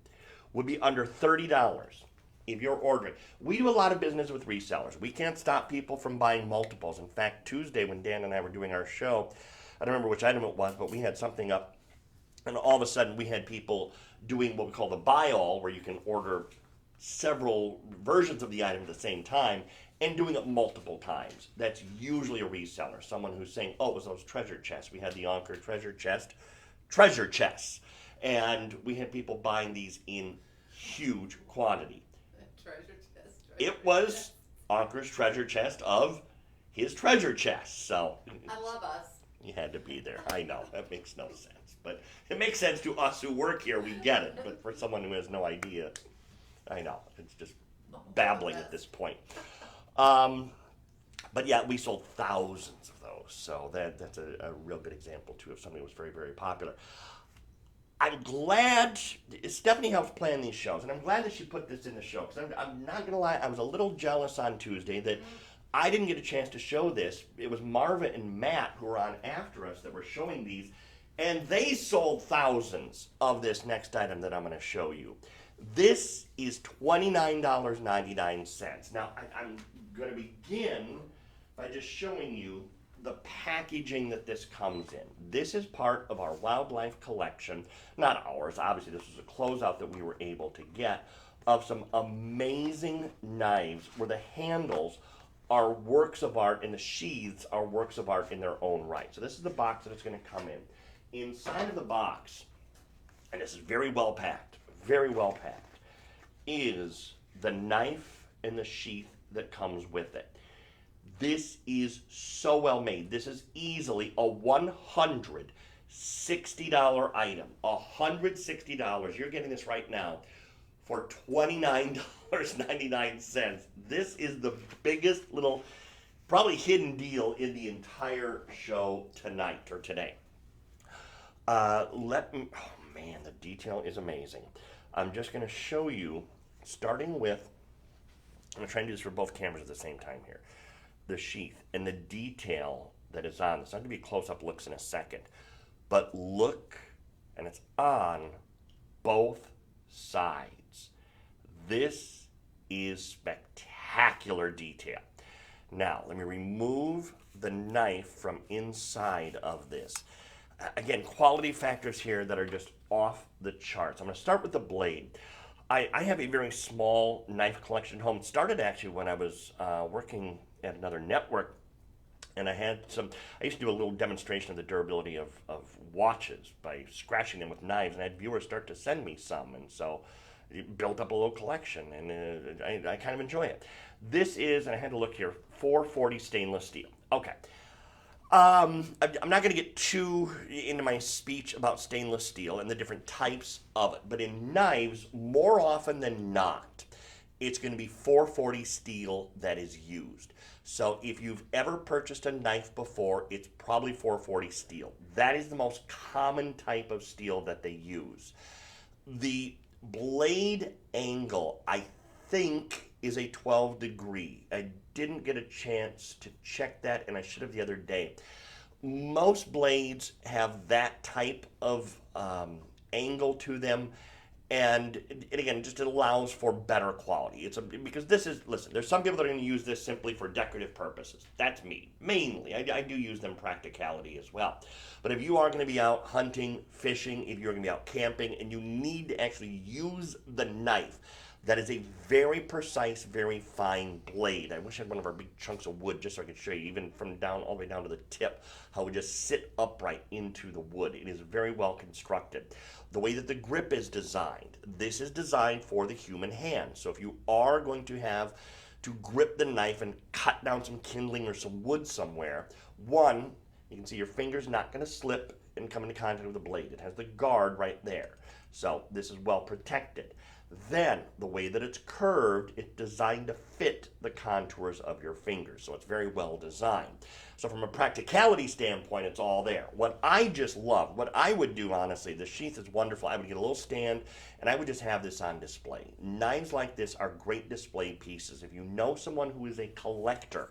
would be under $30 if you're ordering. We do a lot of business with resellers. We can't stop people from buying multiples. In fact, Tuesday when Dan and I were doing our show, I don't remember which item it was, but we had something up, and all of a sudden we had people doing what we call the buy all, where you can order several versions of the item at the same time and doing it multiple times. That's usually a reseller, someone who's saying, oh, it was those treasure chests. We had the Anchor treasure chests. And we had people buying these in huge quantity. It was Anchor's treasure chest of his treasure chest. So I love us. You had to be there. I know, that makes no sense. But it makes sense to us who work here. We get it. But for someone who has no idea, I know. It's just babbling at this point. But yeah, we sold thousands of those. So that's a real good example, too, of something that was very popular. I'm glad Stephanie helped plan these shows, and I'm glad that she put this in the show, because I'm not going to lie, I was a little jealous on Tuesday that I didn't get a chance to show this. It was Marva and Matt who were on after us that were showing these, and they sold thousands of this next item that I'm going to show you. This is $29.99. Now, I'm going to begin by just showing you the packaging that this comes in. This is part of our wildlife collection, not ours, obviously this was a closeout that we were able to get, of some amazing knives where the handles are works of art and the sheaths are works of art in their own right. So this is the box that it's going to come in. Inside of the box, and this is very well packed, is the knife and the sheath that comes with it. This is so well made. This is easily a $160 item. $160. You're getting this right now for $29.99. This is the biggest little, probably hidden deal in the entire show tonight or today. Oh man, the detail is amazing. I'm just going to show you, starting with, I'm going to try and do this for both cameras at the same time here, the sheath and the detail that is on this. I'm going to be close-up looks in a second, but look, and it's on both sides. This is spectacular detail. Now, let me remove the knife from inside of this. Again, quality factors here that are just off the charts. I'm going to start with the blade. I have a very small knife collection at home. It started actually when I was working at another network, and I used to do a little demonstration of the durability of watches by scratching them with knives, and I had viewers start to send me some, and so it built up a little collection, and I kind of enjoy it. This is, and I had to look here, 440 stainless steel. Okay. I'm not going to get too into my speech about stainless steel and the different types of it, but in knives, more often than not, it's going to be 440 steel that is used. So if you've ever purchased a knife before, it's probably 440 steel. That is the most common type of steel that they use. The blade angle, I think, is a 12 degree. I didn't get a chance to check that, and I should have the other day. Most blades have that type of angle to them, and again, just it allows for better quality. Because this is, listen, there's some people that are going to use this simply for decorative purposes. That's me, mainly. I do use them practicality as well. But if you are going to be out hunting, fishing, if you're going to be out camping, and you need to actually use the knife, that is a very precise, very fine blade. I wish I had one of our big chunks of wood just so I could show you, even from down all the way down to the tip, how it would just sit upright into the wood. It is very well constructed. The way that the grip is designed, this is designed for the human hand. So if you are going to have to grip the knife and cut down some kindling or some wood somewhere, one, you can see your finger's not going to slip and come into contact with the blade. It has the guard right there. So this is well protected. Then, the way that it's curved, it's designed to fit the contours of your fingers. So it's very well designed. So from a practicality standpoint, it's all there. What I just love, what I would do, honestly, the sheath is wonderful. I would get a little stand, and I would just have this on display. Knives like this are great display pieces. If you know someone who is a collector,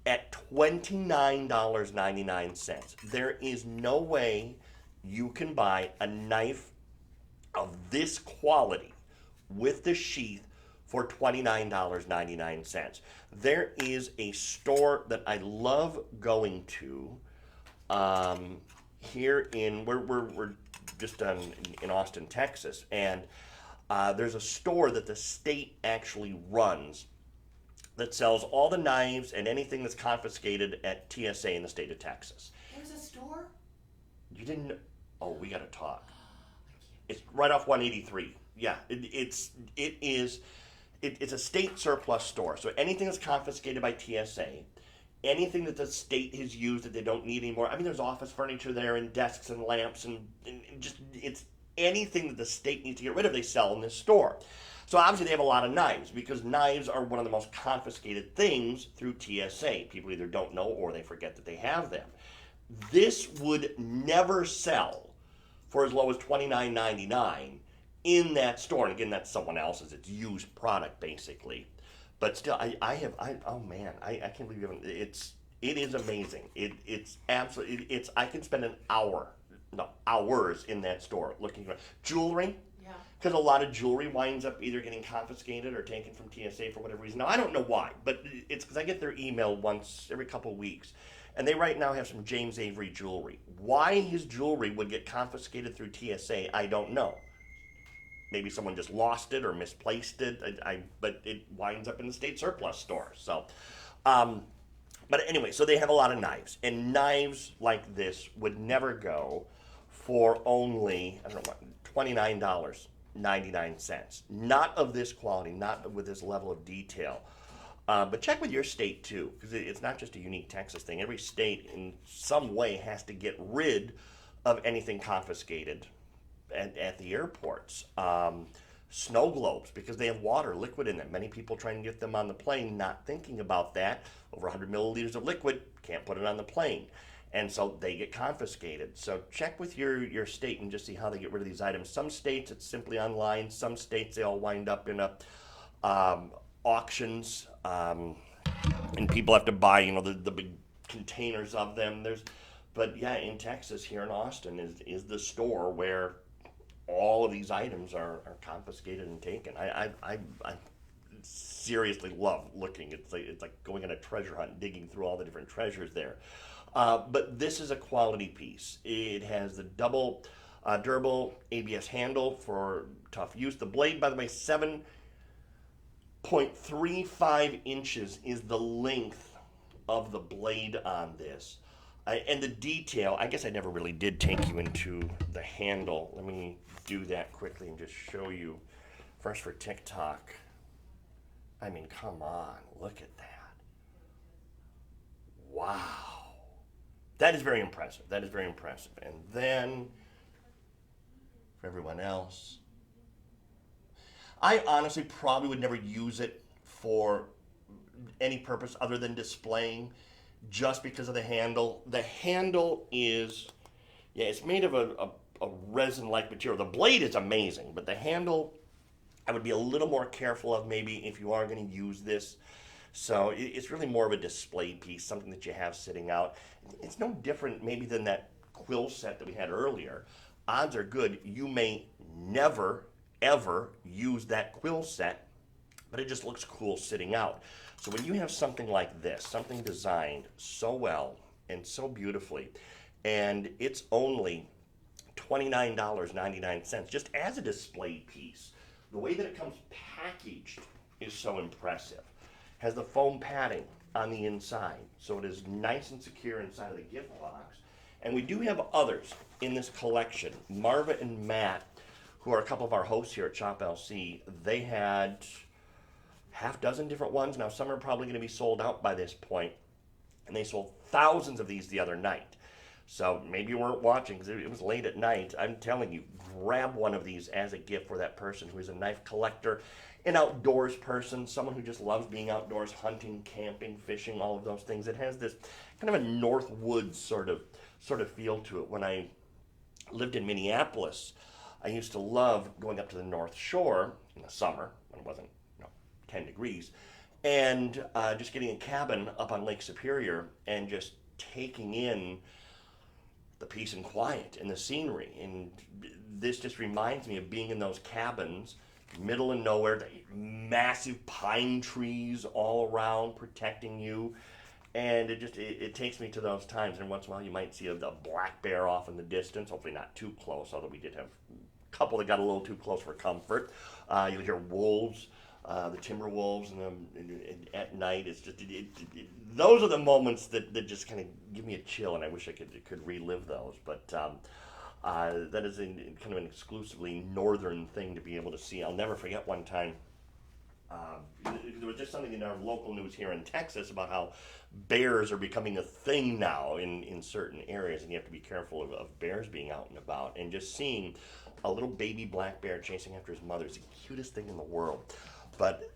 at $29.99, there is no way you can buy a knife of this quality with the sheath for $29.99. There is a store that I love going to here in, we're just in Austin, Texas, and there's a store that the state actually runs that sells all the knives and anything that's confiscated at TSA in the state of Texas. There's a store? You didn't know? Oh, we got to talk. It's right off 183. Yeah, it's a state surplus store. So anything that's confiscated by TSA, anything that the state has used that they don't need anymore. I mean, there's office furniture there and desks and lamps and just it's anything that the state needs to get rid of, they sell in this store. So obviously they have a lot of knives because knives are one of the most confiscated things through TSA. People either don't know or they forget that they have them. This would never sell for as low as $29.99 in that store. And again, that's someone else's. It's used product basically. But still, I can't believe you haven't. It is amazing. It's absolutely. I can spend hours in that store looking for jewelry. Yeah. Because a lot of jewelry winds up either getting confiscated or taken from TSA for whatever reason. Now, I don't know why, but it's because I get their email once every couple of weeks. And they right now have some James Avery jewelry. Why his jewelry would get confiscated through TSA, I don't know. Maybe someone just lost it or misplaced it. But it winds up in the state surplus store. So, but anyway, so they have a lot of knives. And knives like this would never go for only, I don't know, $29.99. Not of this quality, not with this level of detail. But check with your state too, because it's not just a unique Texas thing. Every state in some way has to get rid of anything confiscated at the airports. Snow globes, because they have water, liquid in them. Many people try and get them on the plane, not thinking about that. Over 100 milliliters of liquid, can't put it on the plane. And so they get confiscated. So check with your state and just see how they get rid of these items. Some states it's simply online. Some states they all wind up in auctions, and people have to buy the big containers of them. But yeah, in Texas, here in Austin, is the store where all of these items are confiscated and taken. I seriously love looking. It's like going on a treasure hunt, digging through all the different treasures there. But this is a quality piece. It has the double durable ABS handle for tough use. The blade, by the way, 7.35 inches is the length of the blade on this. And the detail, I guess I never really did take you into the handle. Let me do that quickly and just show you. First for TikTok. I mean, come on, look at that. Wow. That is very impressive. That is very impressive. And then, for everyone else, I honestly probably would never use it for any purpose other than displaying, just because of the handle. The handle is, yeah, it's made of a resin-like material. The blade is amazing, but the handle, I would be a little more careful of maybe if you are going to use this. So it's really more of a display piece, something that you have sitting out. It's no different maybe than that quill set that we had earlier. Odds are good you may never, ever use that quill set, but it just looks cool sitting out. So when you have something like this, something designed so well and so beautifully, and it's only $29.99 just as a display piece. The way that it comes packaged is so impressive. Has the foam padding on the inside, so it is nice and secure inside of the gift box. And we do have others in this collection. Marva and Matt, who are a couple of our hosts here at Shop LC, they had half dozen different ones. Now some are probably going to be sold out by this point, and they sold thousands of these the other night. So maybe you weren't watching because it was late at night. I'm telling you, grab one of these as a gift for that person who is a knife collector, an outdoors person, someone who just loves being outdoors, hunting, camping, fishing, all of those things. It has this kind of a North Woods sort of feel to it. When I lived in Minneapolis, I used to love going up to the North Shore in the summer when it wasn't 10 degrees, and just getting a cabin up on Lake Superior and just taking in the peace and quiet and the scenery. And this just reminds me of being in those cabins, middle of nowhere, massive pine trees all around protecting you. And it takes me to those times. And once in a while you might see a black bear off in the distance, hopefully not too close, although we did have a couple that got a little too close for comfort. You'll hear wolves, the timber wolves, and at night. It's just those are the moments that just kind of give me a chill, and I wish I could relive those. But that is kind of an exclusively northern thing to be able to see. I'll never forget one time. There was just something in our local news here in Texas about how bears are becoming a thing now in certain areas, and you have to be careful of bears being out and about. And just seeing a little baby black bear chasing after his mother is the cutest thing in the world. But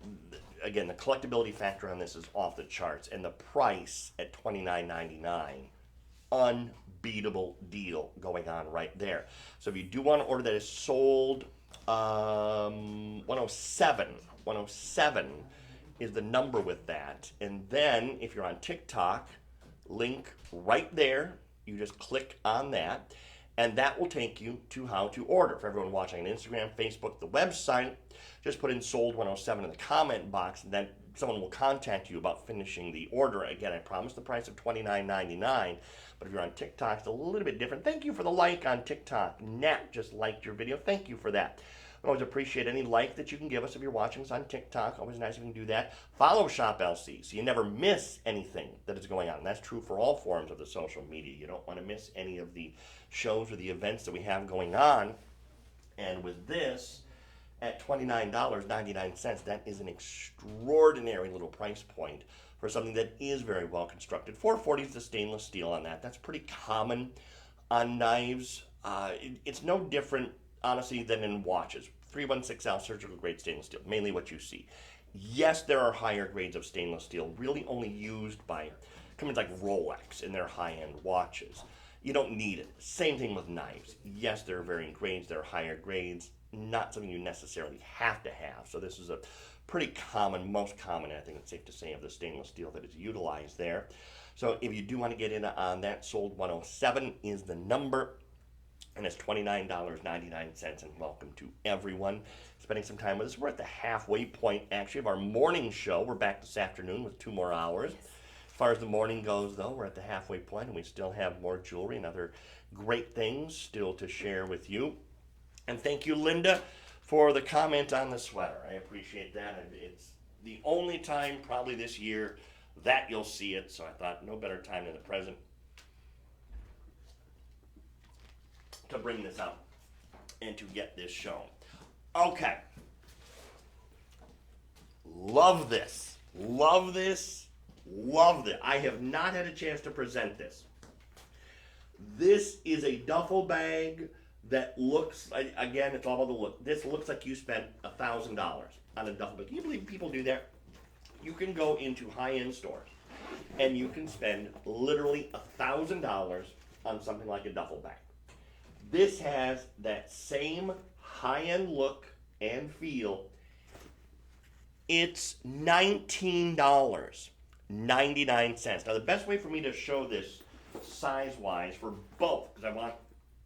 again, the collectability factor on this is off the charts, and the price at $29.99, unbeatable deal going on right there. So if you do want to order that, is sold 107 is the number with that. And then if you're on TikTok, link right there, you just click on that, and that will take you to how to order. For everyone watching on Instagram, Facebook, the website, just put in sold 107 in the comment box, and then someone will contact you about finishing the order. Again, I promise the price of $29.99, but if you're on TikTok, it's a little bit different. Thank you for the like on TikTok. Nat just liked your video. Thank you for that. I always appreciate any like that you can give us if you're watching us on TikTok. Always nice if you can do that. Follow Shop LC so you never miss anything that is going on. And that's true for all forms of the social media. You don't want to miss any of the shows or the events that we have going on. And with this, at $29.99, that is an extraordinary little price point for something that is very well constructed. $440 is the stainless steel on that. That's pretty common on knives. It's no different, honestly, than in watches. 316L surgical grade stainless steel, mainly what you see. Yes, there are higher grades of stainless steel, really only used by companies like Rolex in their high-end watches. You don't need it. Same thing with knives. Yes, there are varying grades, there are higher grades, not something you necessarily have to have. So this is a pretty common, most common, I think it's safe to say, of the stainless steel that is utilized there. So if you do want to get in on that, sold 107 is the number. And it's $29.99, and welcome to everyone spending some time with us. We're at the halfway point, actually, of our morning show. We're back this afternoon with 2 more hours. Yes. As far as the morning goes, though, we're at the halfway point, and we still have more jewelry and other great things still to share with you. And thank you, Linda, for the comment on the sweater. I appreciate that. It's the only time probably this year that you'll see it, so I thought no better time than the present to bring this out and to get this shown. Okay. Love this. Love this. Love this. I have not had a chance to present this. This is a duffel bag that looks, again, it's all about the look. This looks like you spent $1,000 on a duffel bag. Can you believe people do that? You can go into high-end stores and you can spend literally $1,000 on something like a duffel bag. This has that same high-end look and feel. It's $19.99. Now the best way for me to show this size-wise for both, because I want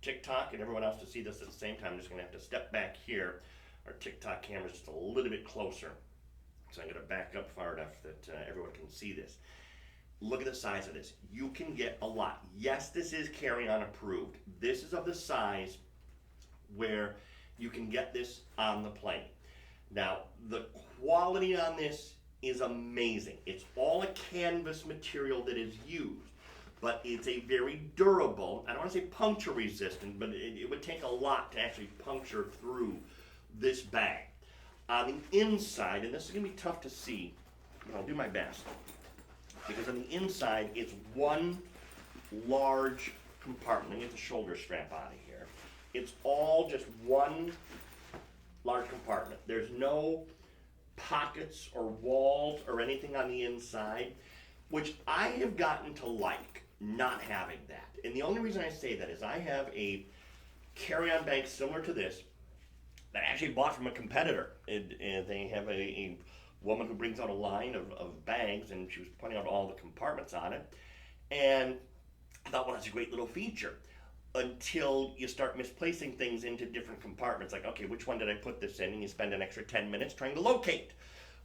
TikTok and everyone else to see this at the same time, I'm just going to have to step back here. Our TikTok camera's just a little bit closer. So I'm going to back up far enough that everyone can see this. Look at the size of this. You can get a lot. Yes, this is carry-on approved. This is of the size where you can get this on the plane. Now, the quality on this is amazing. It's all a canvas material that is used, but it's a very durable, I don't want to say puncture resistant, but it would take a lot to actually puncture through this bag. On the inside, and this is going to be tough to see, but I'll do my best, because on the inside, it's one large compartment. Let me get the shoulder strap out of here. It's all just one large compartment. There's no pockets or walls or anything on the inside, which I have gotten to like not having that. And the only reason I say that is I have a carry-on bag similar to this that I actually bought from a competitor. And they have a woman who brings out a line of bags, and she was pointing out all the compartments on it. And I thought, well, that's a great little feature. Until you start misplacing things into different compartments. Like, okay, which one did I put this in? And you spend an extra 10 minutes trying to locate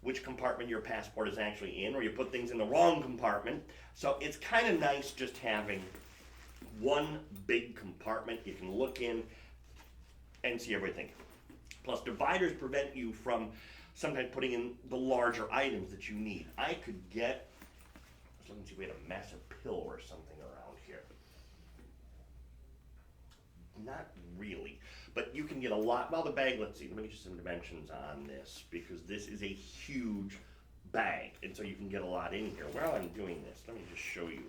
which compartment your passport is actually in, or you put things in the wrong compartment. So it's kind of nice just having one big compartment. You can look in and see everything. Plus, dividers prevent you from sometimes putting in the larger items that you need. I could get, let's look and see if we had a massive pillow or something around here. Not really, but you can get a lot. Well, the bag, let's see, let me get you some dimensions on this, because this is a huge bag, and so you can get a lot in here. While I'm doing this, let me just show you.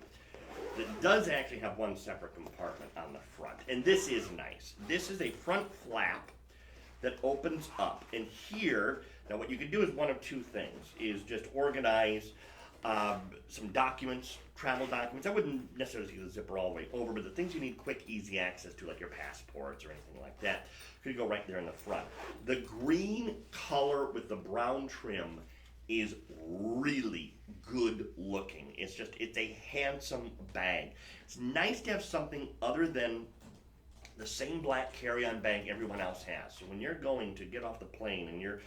It does actually have one separate compartment on the front, and this is nice. This is a front flap that opens up, and here, now what you can do is one of two things, is just organize some documents, travel documents. I wouldn't necessarily see the zipper all the way over, but the things you need quick, easy access to, like your passports or anything like that, could go right there in the front. The green color with the brown trim is really good looking. It's a handsome bag. It's nice to have something other than the same black carry-on bag everyone else has. So when you're going to get off the plane and you're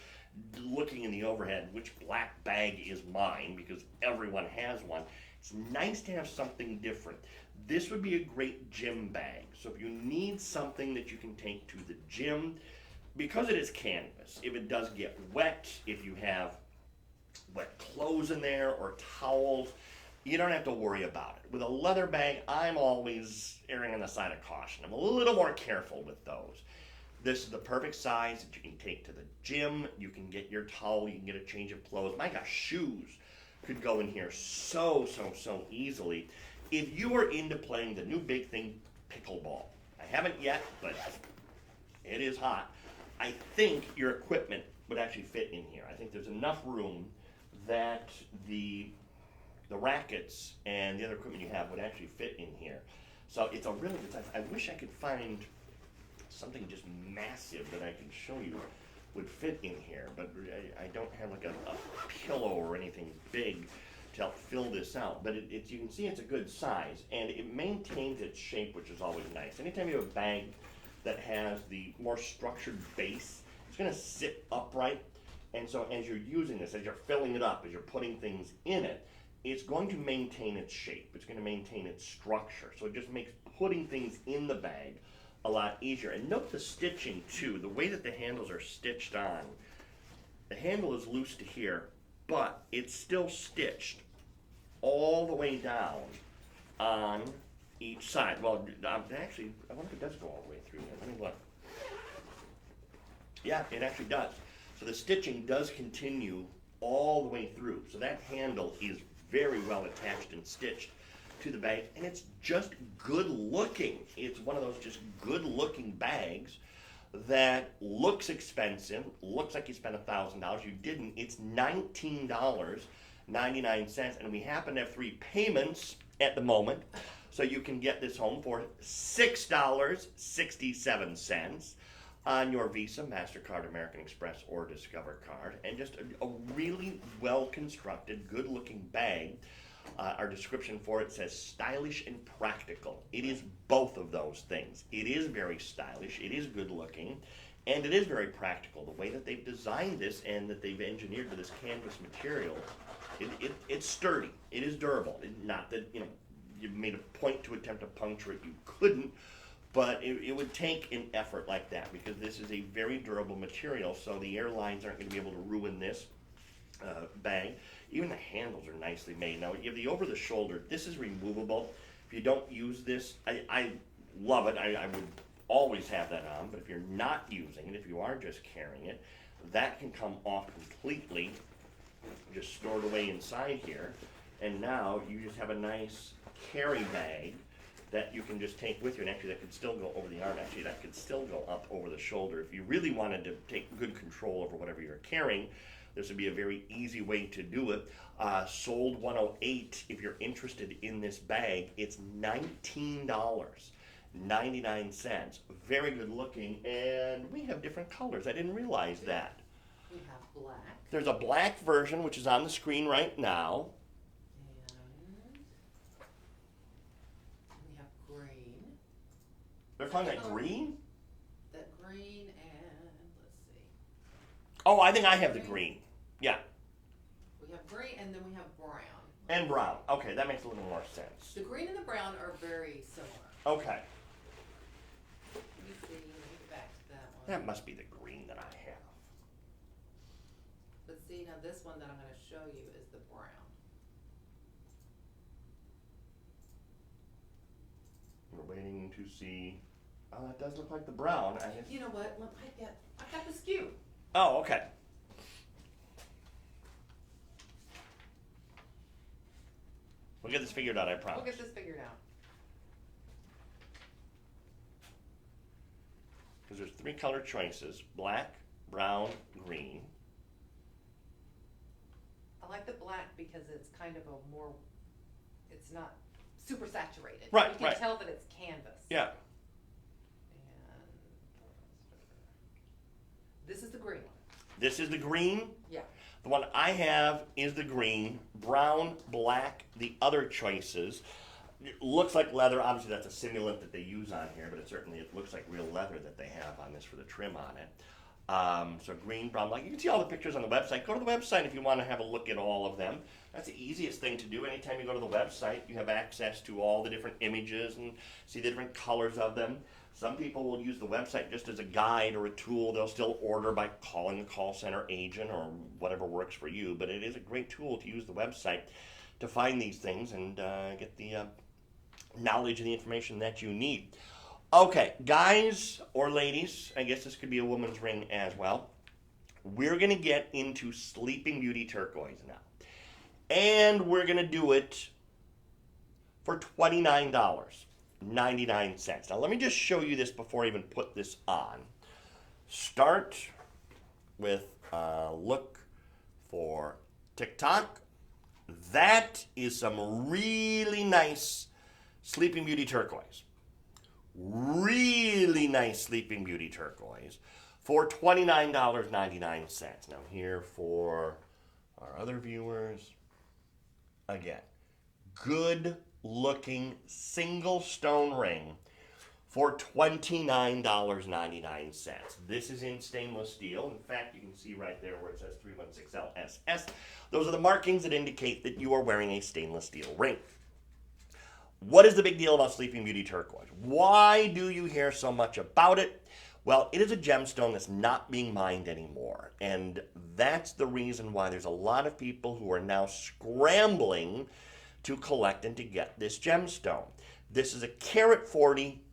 looking in the overhead, which black bag is mine, because everyone has one, it's nice to have something different. This would be a great gym bag. So if you need something that you can take to the gym, because it is canvas, if it does get wet, if you have wet clothes in there or towels, you don't have to worry about it. With a leather bag, I'm always erring on the side of caution. I'm a little more careful with those. This is the perfect size that you can take to the gym. You can get your towel, you can get a change of clothes. My gosh, shoes could go in here so easily. If you are into playing the new big thing, pickleball. I haven't yet, but it is hot. I think your equipment would actually fit in here. I think there's enough room that the rackets and the other equipment you have would actually fit in here. So it's a really good size. I wish I could find something just massive that I can show you would fit in here, but I don't have like a pillow or anything big to help fill this out. But it's you can see it's a good size, and it maintains its shape, which is always nice. Anytime you have a bag that has the more structured base, it's going to sit upright, and so as you're using this, as you're filling it up, as you're putting things in it, it's going to maintain its shape. It's going to maintain its structure. So it just makes putting things in the bag a lot easier. And note the stitching too, the way that the handles are stitched on. The handle is loose to here, but it's still stitched all the way down on each side. Well, actually, I wonder if it does go all the way through there. Let me look. Yeah, it actually does. So the stitching does continue all the way through. So that handle is very well attached and stitched to the bag, and it's just good looking. It's one of those just good looking bags that looks expensive, looks like you spent $1,000. You didn't. It's $19.99, and we happen to have 3 payments at the moment, so you can get this home for $6.67 on your Visa, MasterCard, American Express, or Discover card, and just a really well-constructed, good-looking bag. Our description for it says stylish and practical. It is both of those things. It is very stylish, it is good looking, and it is very practical. The way that they've designed this and that they've engineered with this canvas material, it's sturdy, it is durable. Not that, you made a point to attempt to puncture it, you couldn't, but it would take an effort like that because this is a very durable material, so the airlines aren't going to be able to ruin this bag. Even the handles are nicely made. Now, you have the over-the-shoulder. This is removable. If you don't use this, I love it. I would always have that on, but if you're not using it, if you are just carrying it, that can come off completely, just stored away inside here, and now you just have a nice carry bag that you can just take with you, and actually that could still go over the arm. Actually, that could still go up over the shoulder. If you really wanted to take good control over whatever you're carrying, this would be a very easy way to do it. Sold $108. If you're interested in this bag, it's $19.99. Very good looking, and we have different colors. I didn't realize that. We have black. There's a black version, which is on the screen right now. And we have green. They're calling that green? That green and, let's see. Oh, I think I have the green. Yeah. We have green and then we have brown. And brown. Okay, that makes a little more sense. The green and the brown are very similar. Okay. Let me see, let me get back to that one. That must be the green that I have. But see, now this one that I'm going to show you is the brown. We're waiting to see. Oh, that does look like the brown. You know what? I got the SKU. Oh, okay. We'll get this figured out, I promise. We'll get this figured out. Because there's 3 color choices: black, brown, green. I like the black because it's kind of a more, it's not super saturated. Right, You can right. tell that it's canvas. Yeah. And this is the green one. This is the green. Yeah. The one I have is the green, brown, black, the other choices. It looks like leather. Obviously, that's a simulant that they use on here, but it looks like real leather that they have on this for the trim on it. So green, brown, black. You can see all the pictures on the website. Go to the website if you want to have a look at all of them. That's the easiest thing to do. Anytime you go to the website, you have access to all the different images and see the different colors of them. Some people will use the website just as a guide or a tool. They'll still order by calling a call center agent or whatever works for you, but it is a great tool to use the website to find these things and get the knowledge and the information that you need. Okay, guys or ladies, I guess this could be a woman's ring as well. We're going to get into Sleeping Beauty turquoise now. And we're going to do it for $29.99. Now let me just show you this before I even put this on. Start with a look for TikTok. That is some really nice Sleeping Beauty turquoise. Really nice Sleeping Beauty turquoise for $29.99. Now here for our other viewers, again, good looking single stone ring for $29.99. This is in stainless steel. In fact, you can see right there where it says 316LSS. Those are the markings that indicate that you are wearing a stainless steel ring. What is the big deal about Sleeping Beauty turquoise? Why do you hear so much about it? Well, it is a gemstone that's not being mined anymore. And that's the reason why there's a lot of people who are now scrambling to collect and to get this gemstone. This is a carat 40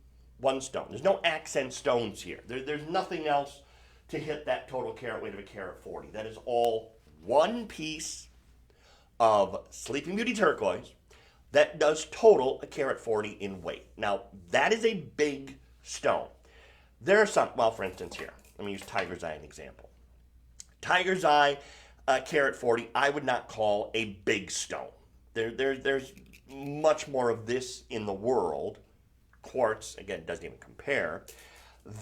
one stone. There's no accent stones here. There's nothing else to hit that total carat weight of a carat 40. That is all one piece of Sleeping Beauty turquoise that does total a carat 40 in weight. Now, that is a big stone. There are some, well, for instance, here, let me use tiger's eye as an example. Tiger's eye, carat 40, I would not call a big stone. There's much more of this in the world. Quartz, again, doesn't even compare,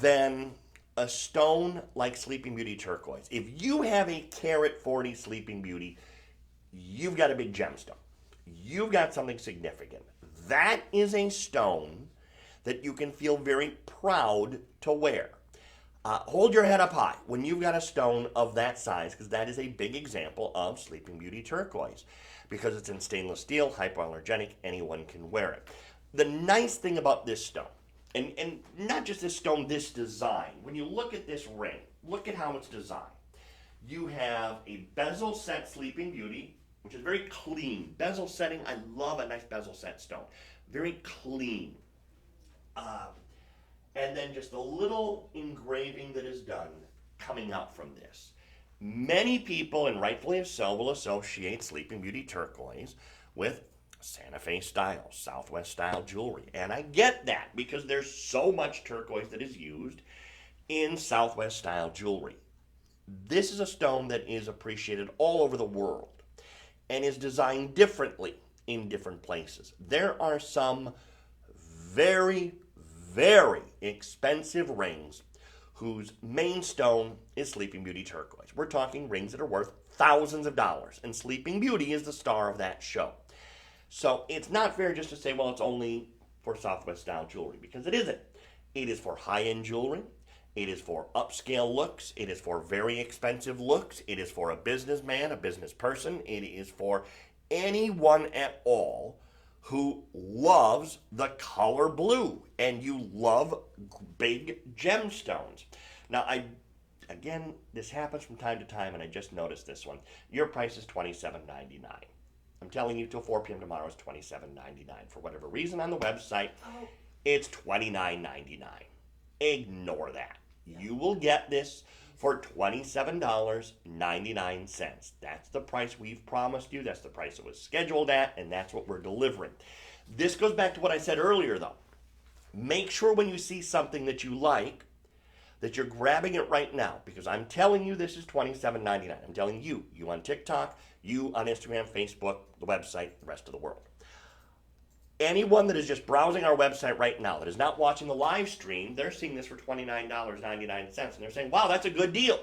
than a stone like Sleeping Beauty turquoise. If you have a carat 40 Sleeping Beauty, you've got a big gemstone. You've got something significant. That is a stone that you can feel very proud to wear. Hold your head up high when you've got a stone of that size, because that is a big example of Sleeping Beauty turquoise. Because it's in stainless steel, hypoallergenic, anyone can wear it. The nice thing about this stone, and not just this stone, this design, when you look at this ring, look at how it's designed. You have a bezel set Sleeping Beauty, which is very clean. Bezel setting, I love a nice bezel set stone. Very clean. And then just a little engraving that is done coming out from this. Many people, and rightfully so, will associate Sleeping Beauty turquoise with Santa Fe style, Southwest style jewelry. And I get that because there's so much turquoise that is used in Southwest style jewelry. This is a stone that is appreciated all over the world and is designed differently in different places. There are some very, very expensive rings whose main stone is Sleeping Beauty turquoise. We're talking rings that are worth thousands of dollars, and Sleeping Beauty is the star of that show. So it's not fair just to say, well, it's only for Southwest style jewelry, because it isn't. It is for high-end jewelry. It is for upscale looks. It is for very expensive looks. It is for a businessman, a business person. It is for anyone at all who loves the color blue and you love big gemstones. Now, again, this happens from time to time, and I just noticed this one. Your price is $27.99. I'm telling you, till 4 p.m. tomorrow is $27.99. For whatever reason on the website, it's $29.99. Ignore that. Yeah. You will get this for $27.99. That's the price we've promised you. That's the price it was scheduled at, and that's what we're delivering. This goes back to what I said earlier, though. Make sure when you see something that you like, that you're grabbing it right now, because I'm telling you this is $27.99. I'm telling you, you on TikTok, you on Instagram, Facebook, the website, the rest of the world. Anyone that is just browsing our website right now, that is not watching the live stream, they're seeing this for $29.99, and they're saying, wow, that's a good deal,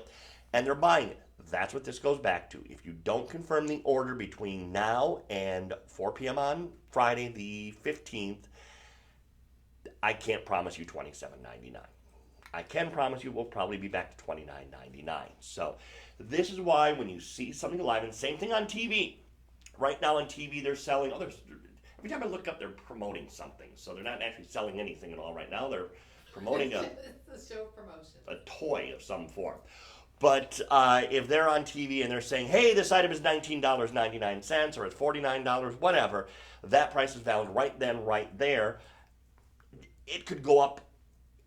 and they're buying it. That's what this goes back to. If you don't confirm the order between now and 4 p.m. on Friday the 15th, I can't promise you $27.99. I can promise you we'll probably be back to $29.99. So this is why when you see something live, and same thing on TV. Right now on TV they're selling, every time I look up they're promoting something. So they're not actually selling anything at all right now. They're promoting it's a show promotion. A toy of some form. But if they're on TV and they're saying, hey, this item is $19.99 or it's $49, whatever, that price is valid right then, right there. It could go up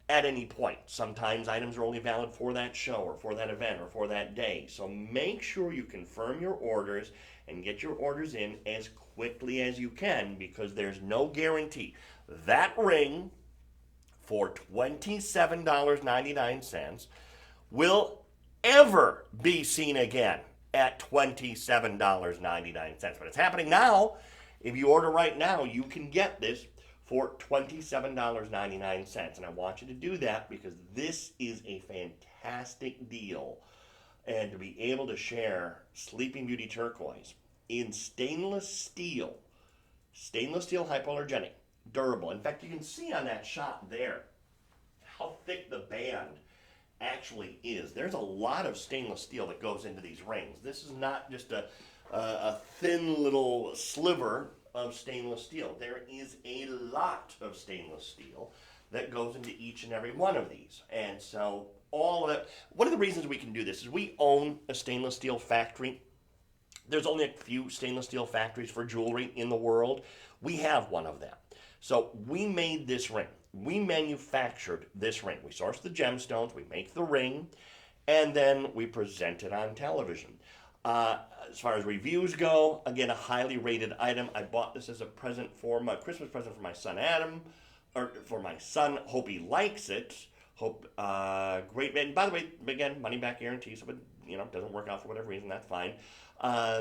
at any point. Sometimes items are only valid for that show or for that event or for that day. So make sure you confirm your orders and get your orders in as quickly as you can, because there's no guarantee. That ring for $27.99 will ever be seen again at $27.99. But it's happening now. If you order right now, you can get this for $27.99. And I want you to do that because this is a fantastic deal. And to be able to share Sleeping Beauty turquoise in stainless steel hypoallergenic, durable. In fact, you can see on that shot there how thick the band actually is. There's a lot of stainless steel that goes into these rings. This is not just a thin little sliver of stainless steel. There is a lot of stainless steel that goes into each and every one of these. And so all of that, one of the reasons we can do this is we own a stainless steel factory. There's only a few stainless steel factories for jewelry in the world. We have one of them. So we made this ring. We manufactured this ring. We source the gemstones, we make the ring, and then we present it on television. As far as reviews go, again, a highly rated item. I bought this as a present for my Christmas present for my son Adam, or for my son. Hope he likes it. Hope, great. And by the way, again, money back guarantee. So if it doesn't work out for whatever reason, that's fine.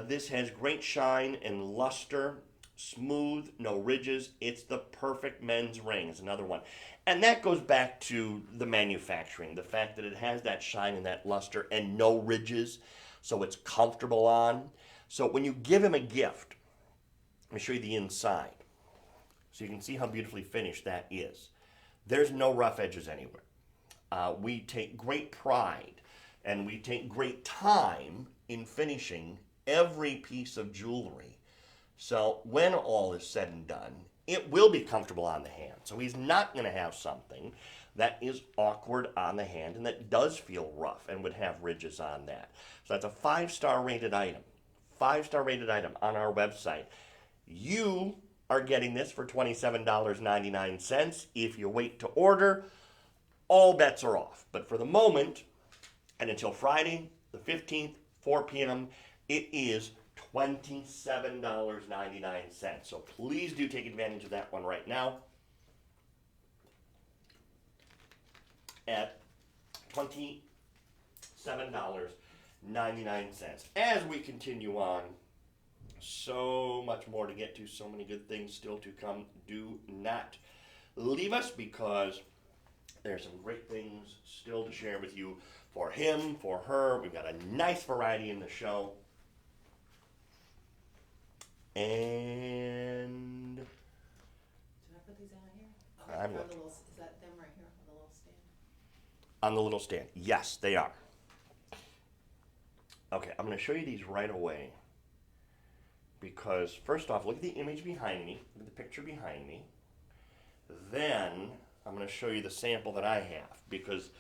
This has great shine and luster, smooth, no ridges. It's the perfect men's ring. Is another one, and that goes back to the manufacturing, the fact that it has that shine and that luster and no ridges, so it's comfortable on. So when you give him a gift, let me show you the inside, so you can see how beautifully finished that is. There's no rough edges anywhere. We take great pride and we take great time in finishing every piece of jewelry. So when all is said and done, it will be comfortable on the hand. So he's not going to have something that is awkward on the hand and that does feel rough and would have ridges on that. So that's a 5-star rated item. 5-star rated item on our website. You are getting this for $27.99. If you wait to order, all bets are off. But for the moment, and until Friday, the 15th, 4 p.m., it is $27.99. So please do take advantage of that one right now at $27.99. As we continue on, so much more to get to, so many good things still to come. Do not leave us, because there's some great things still to share with you for him, for her. We've got a nice variety in the show. And Should I put these out here? I'm Or looking. is that them right here on the little stand? On the little stand. Yes, they are. Okay, I'm going to show you these right away. Because first off, look at the image behind me. Look at the picture behind me. Then I'm going to show you the sample that I have. Because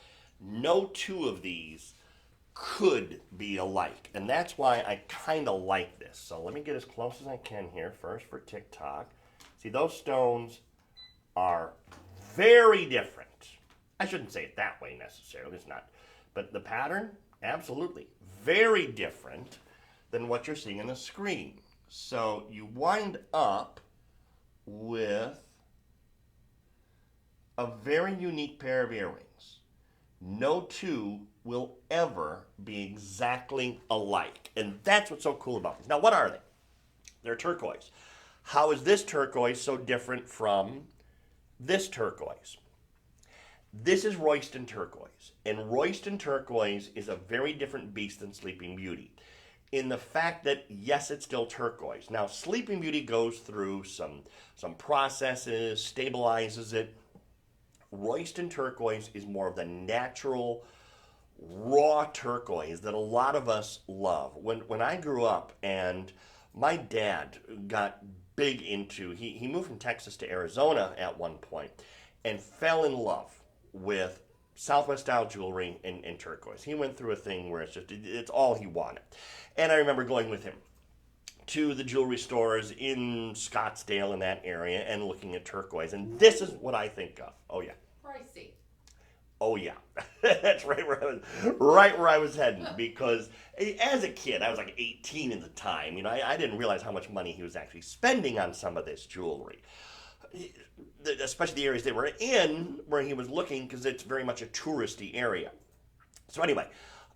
no two of these could be alike. And that's why I kind of like this. So let me get as close as I can here first for TikTok. See, those stones are very different. I shouldn't say it that way necessarily. It's not. But the pattern, absolutely. Very different than what you're seeing on the screen. So you wind up with a very unique pair of earrings. No two will ever be exactly alike. And that's what's so cool about these. Now, what are they? They're turquoise. How is this turquoise so different from this turquoise? This is Royston turquoise. And Royston turquoise is a very different beast than Sleeping Beauty, in the fact that, yes, it's still turquoise. Now, Sleeping Beauty goes through some processes, stabilizes it. Royston turquoise is more of the natural, raw turquoise that a lot of us love. When I grew up and my dad got big into, he moved from Texas to Arizona at one point and fell in love with Southwest style jewelry and turquoise. He went through a thing where it's all he wanted. And I remember going with him to the jewelry stores in Scottsdale, in that area, and looking at turquoise. And this is what I think of. Oh, yeah. Pricey. Oh, yeah. That's right where I was heading. Because as a kid, I was like 18 at the time. I didn't realize how much money he was actually spending on some of this jewelry. Especially the areas they were in, where he was looking, because it's very much a touristy area. So anyway,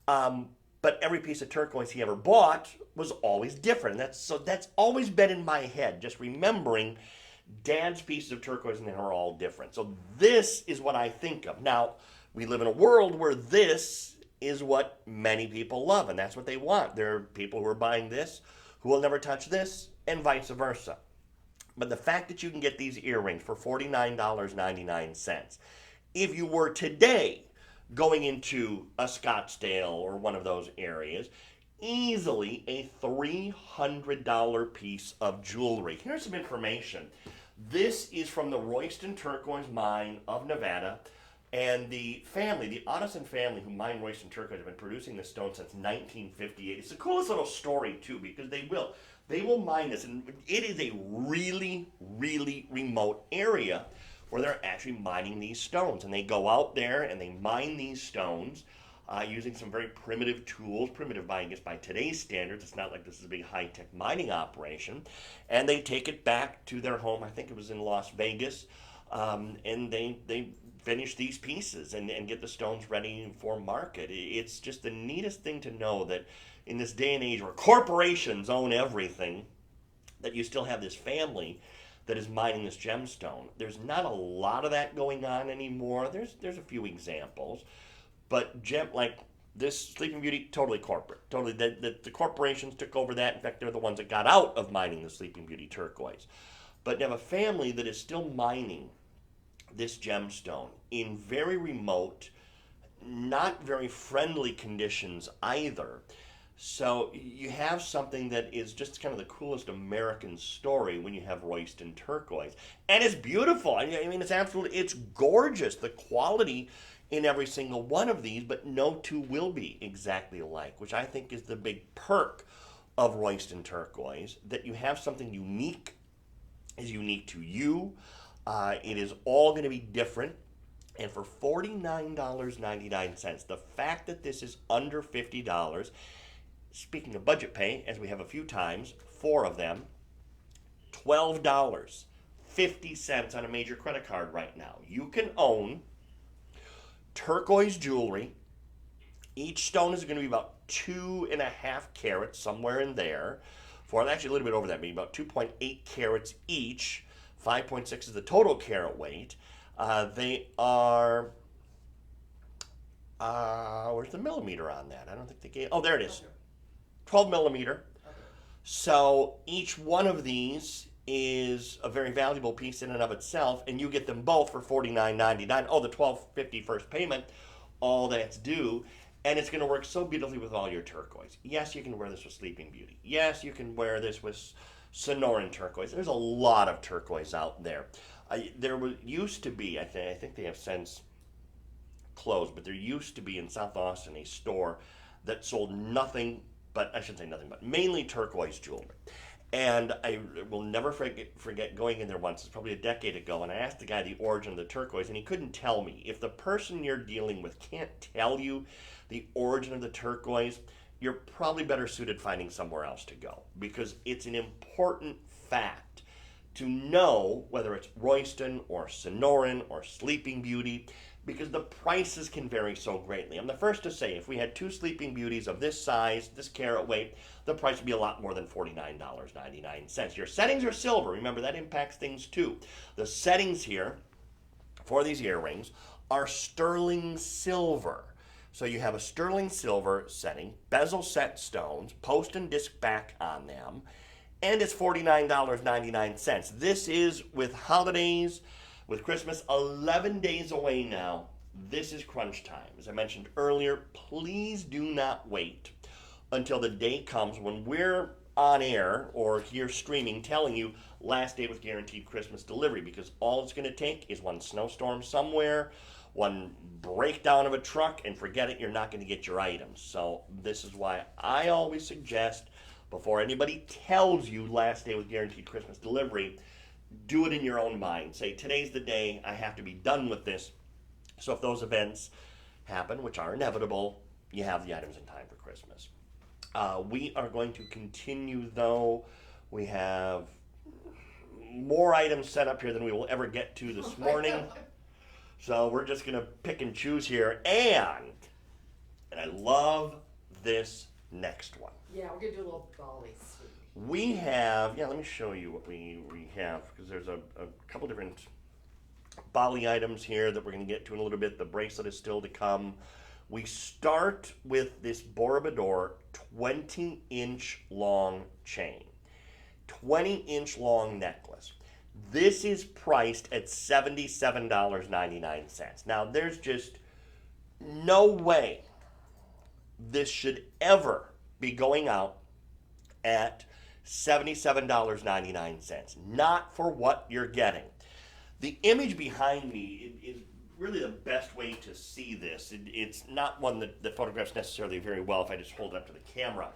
but every piece of turquoise he ever bought was always different. That's always been in my head, just remembering Dad's pieces of turquoise, and they are all different. So this is what I think of. Now, we live in a world where this is what many people love, and that's what they want. There are people who are buying this who will never touch this, and vice versa. But the fact that you can get these earrings for $49.99, if you were today going into a Scottsdale or one of those areas, easily a $300 piece of jewelry. Here's some information. This is from the Royston Turquoise Mine of Nevada. And the family, the Ottoson family who mine Royston turquoise, have been producing this stone since 1958. It's the coolest little story, too, because they will mine this. And it is a really, really remote area where they're actually mining these stones. And they go out there and they mine these stones. using some very primitive tools, primitive by, I guess, by today's standards. It's not like this is a big high-tech mining operation. And they take it back to their home, I think it was in Las Vegas, and they finish these pieces and get the stones ready for market. It's just the neatest thing to know that in this day and age where corporations own everything, that you still have this family that is mining this gemstone. There's not a lot of that going on anymore. There's a few examples, but like this Sleeping Beauty, totally corporate. Totally, the corporations took over that. In fact, they're the ones that got out of mining the Sleeping Beauty turquoise. But you have a family that is still mining this gemstone in very remote, not very friendly conditions either. So you have something that is just kind of the coolest American story when you have Royston turquoise. And it's beautiful. I mean, it's gorgeous. The quality in every single one of these, but no two will be exactly alike, which I think is the big perk of Royston turquoise, that you have something unique, is unique to you. It is all going to be different. And for $49.99, the fact that this is under $50, speaking of budget pay, as we have a few times, 4 of them, $12.50 on a major credit card right now. You can own turquoise jewelry. Each stone is going to be about 2.5 carats, somewhere in there. Actually a little bit over that, maybe about 2.8 carats each. 5.6 is the total carat weight. They are, where's the millimeter on that? I don't think they gave, oh, there it is. 12 millimeter. So each one of these is a very valuable piece in and of itself, and you get them both for $49.99. Oh, the $12.50 first payment, all that's due, and it's going to work so beautifully with all your turquoise. Yes, you can wear this with Sleeping Beauty. Yes, you can wear this with Sonoran turquoise. There's a lot of turquoise out there. Used to be, I think they have since closed, but there used to be in South Austin a store that sold nothing but, I shouldn't say nothing but, mainly turquoise jewelry. And I will never forget going in there once, it's probably a decade ago, and I asked the guy the origin of the turquoise, and he couldn't tell me. If the person you're dealing with can't tell you the origin of the turquoise, you're probably better suited finding somewhere else to go, because it's an important fact to know whether it's Royston or Sonoran or Sleeping Beauty, because the prices can vary so greatly. I'm the first to say, if we had 2 Sleeping Beauties of this size, this carat weight, the price would be a lot more than $49.99. Your settings are silver. Remember, that impacts things too. The settings here for these earrings are sterling silver. So you have a sterling silver setting, bezel set stones, post and disc back on them, and it's $49.99. This is with holidays, with Christmas 11 days away now. This is crunch time. As I mentioned earlier, please do not wait until the day comes when we're on air or here streaming telling you last day with guaranteed Christmas delivery, because all it's going to take is one snowstorm somewhere, one breakdown of a truck, and forget it, you're not going to get your items. So this is why I always suggest, before anybody tells you last day with guaranteed Christmas delivery, do it in your own mind. Say, today's the day, I have to be done with this. So if those events happen, which are inevitable, you have the items in time for Christmas. We are going to continue, though. We have more items set up here than we will ever get to this morning. So we're just going to pick and choose here. And I love this next one. Yeah, we're going to do a little Bali. We have, let me show you what we have, because there's a couple different Bali items here that we're going to get to in a little bit. The bracelet is still to come. We start with this Borobudur 20-inch long chain, 20-inch long necklace. This is priced at $77.99. Now, there's just no way this should ever be going out at $77.99. Not for what you're getting. The image behind me is really the best way to see this. It's not one that photographs necessarily very well if I just hold it up to the camera.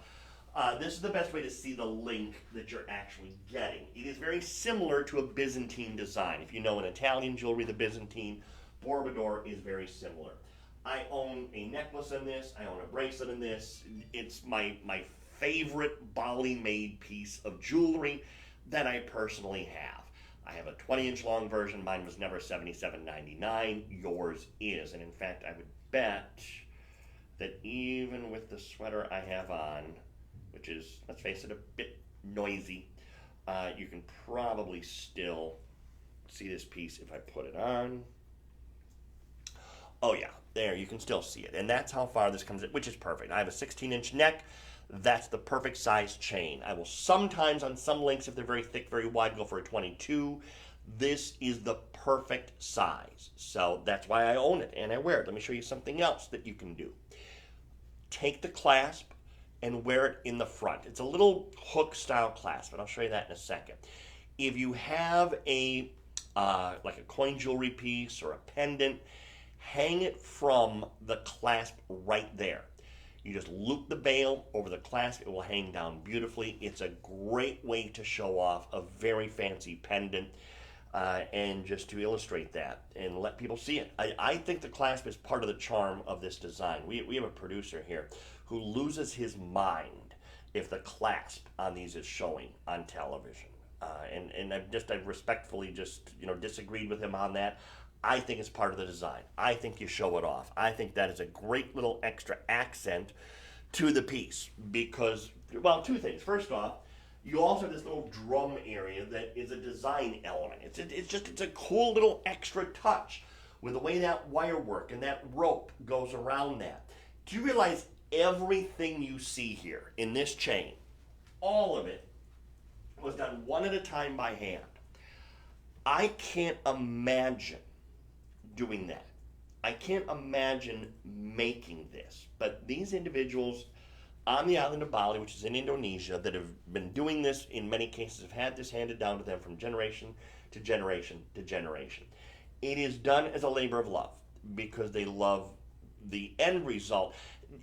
This is the best way to see the link that you're actually getting. It is very similar to a Byzantine design. If you know in Italian jewelry, the Byzantine, Borobudur is very similar. I own a necklace in this. I own a bracelet in this. It's my favorite Bali-made piece of jewelry that I personally have. I have a 20-inch long version. Mine was never $77.99. Yours is. And in fact, I would bet that even with the sweater I have on, which is, let's face it, a bit noisy, you can probably still see this piece if I put it on. Oh yeah, there, you can still see it. And that's how far this comes in, which is perfect. I have a 16-inch neck. That's the perfect size chain. I will sometimes, on some links, if they're very thick, very wide, go for a 22. This is the perfect size. So that's why I own it and I wear it. Let me show you something else that you can do. Take the clasp and wear it in the front. It's a little hook style clasp, and I'll show you that in a second. If you have a like a coin jewelry piece or a pendant, hang it from the clasp right there. You just loop the bail over the clasp. It will hang down beautifully. It's a great way to show off a very fancy pendant and just to illustrate that and let people see it. I think the clasp is part of the charm of this design. We have a producer here who loses his mind if the clasp on these is showing on television. And I've respectfully disagreed with him on that. I think it's part of the design. I think you show it off. I think that is a great little extra accent to the piece because, well, two things. First off, you also have this little drum area that is a design element. It's a cool little extra touch with the way that wire work and that rope goes around that. Do you realize everything you see here in this chain, all of it, was done one at a time by hand? I can't imagine doing that. I can't imagine making this. But these individuals on the island of Bali, which is in Indonesia, that have been doing this in many cases, have had this handed down to them from generation to generation to generation. It is done as a labor of love because they love the end result.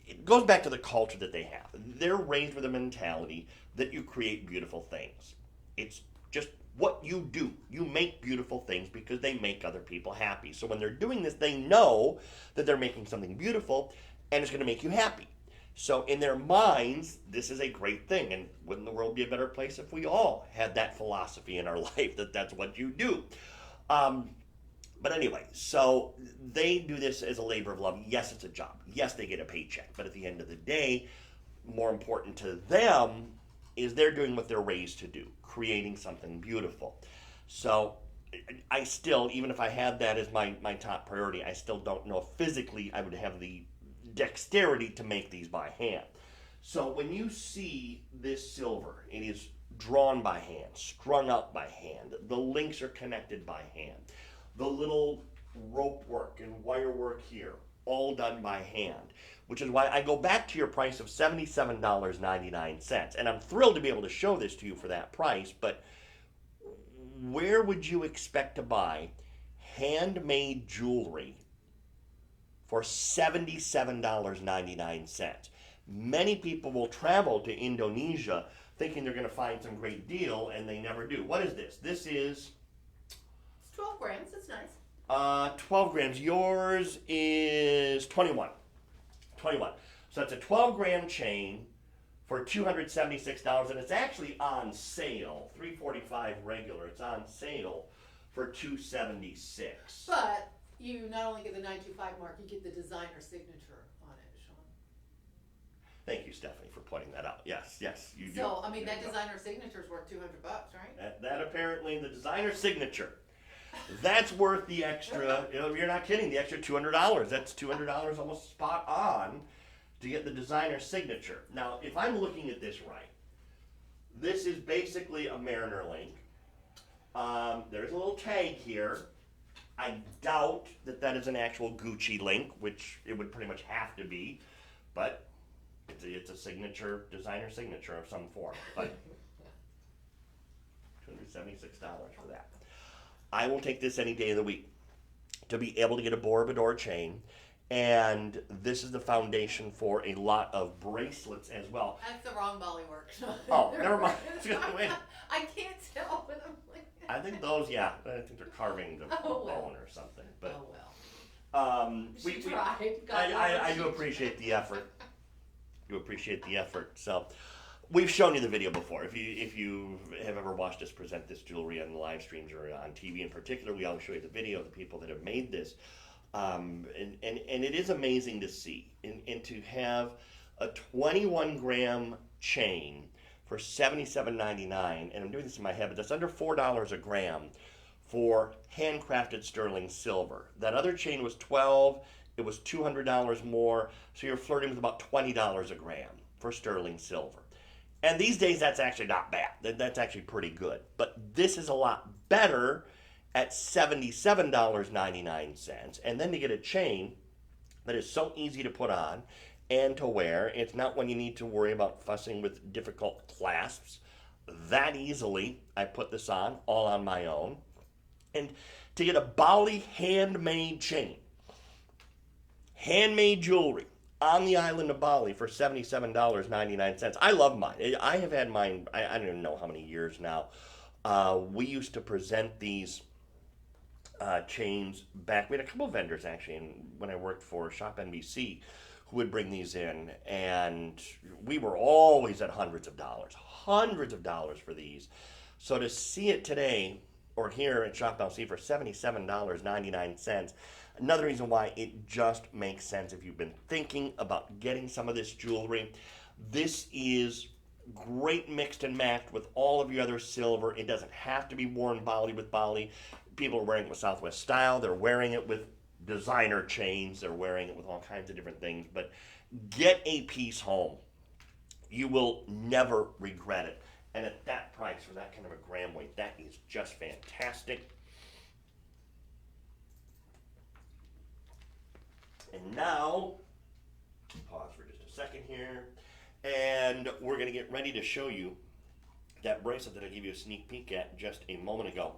It goes back to the culture that they have. They're raised with a mentality that you create beautiful things. It's just what you do. You make beautiful things because they make other people happy. So when they're doing this, they know that they're making something beautiful and it's going to make you happy. So in their minds, this is a great thing. And wouldn't the world be a better place if we all had that philosophy in our life that that's what you do? But anyway, so they do this as a labor of love. Yes, it's a job. Yes, they get a paycheck. But at the end of the day, more important to them is they're doing what they're raised to do, creating something beautiful. So I still, even if I had that as my top priority, I still don't know if physically I would have the dexterity to make these by hand. So when you see this silver, it is drawn by hand, strung up by hand. The links are connected by hand. The little rope work and wire work here, all done by hand, which is why I go back to your price of $77.99. And I'm thrilled to be able to show this to you for that price, but where would you expect to buy handmade jewelry for $77.99? Many people will travel to Indonesia thinking they're going to find some great deal, and they never do. What is this? This is... It's 12 grams. It's nice. 12 grams. Yours is 21. 21. So it's a 12-gram chain for $276, and it's actually on sale. $345 regular. It's on sale for $276. But you not only get the 925 mark, you get the designer signature on it, Shawn. Thank you, Stephanie, for pointing that out. Yes, you do. So, I mean, that designer signature is worth $200, right? That apparently, the designer signature, that's worth the extra, you're not kidding, the extra $200. That's $200 almost spot on to get the designer signature. Now, if I'm looking at this right, this is basically a Mariner link. There's a little tag here. I doubt that is an actual Gucci link, which it would pretty much have to be, but it's a signature, designer signature of some form. But $276 for that. I will take this any day of the week to be able to get a Borobudur chain, and this is the foundation for a lot of bracelets as well. That's the wrong Bali work. Oh, never mind. I can't tell when I'm like I think those, I think they're carving the Oh, well. bone or something. But oh well. She tried. I do appreciate the effort. So, we've shown you the video before. If you have ever watched us present this jewelry on live streams or on TV in particular, we always show you the video of the people that have made this. And it is amazing to see. And to have a 21 gram chain for $77.99, and I'm doing this in my head, but that's under $4 a gram for handcrafted sterling silver. That other chain was $12. It was $200 more, so you're flirting with about $20 a gram for sterling silver. And these days, that's actually not bad. That's actually pretty good. But this is a lot better at $77.99. And then to get a chain that is so easy to put on and to wear. It's not one you need to worry about fussing with difficult clasps. That easily, I put this on, all on my own. And to get a Bali handmade chain, handmade jewelry on the island of Bali for $77.99. I love mine. I have had mine, I don't even know how many years now. We used to present these chains back. We had a couple of vendors actually when I worked for Shop NBC who would bring these in, and we were always at hundreds of dollars for these. So to see it today, or here at Shop LC for $77.99, another reason why it just makes sense if you've been thinking about getting some of this jewelry. This is great mixed and matched with all of your other silver. It doesn't have to be worn Bali with Bali. People are wearing it with Southwest style. They're wearing it with designer chains. They're wearing it with all kinds of different things. But get a piece home. You will never regret it. And at that price, for that kind of a gram weight, that is just fantastic. And now, pause for just a second here, and we're going to get ready to show you that bracelet that I gave you a sneak peek at just a moment ago.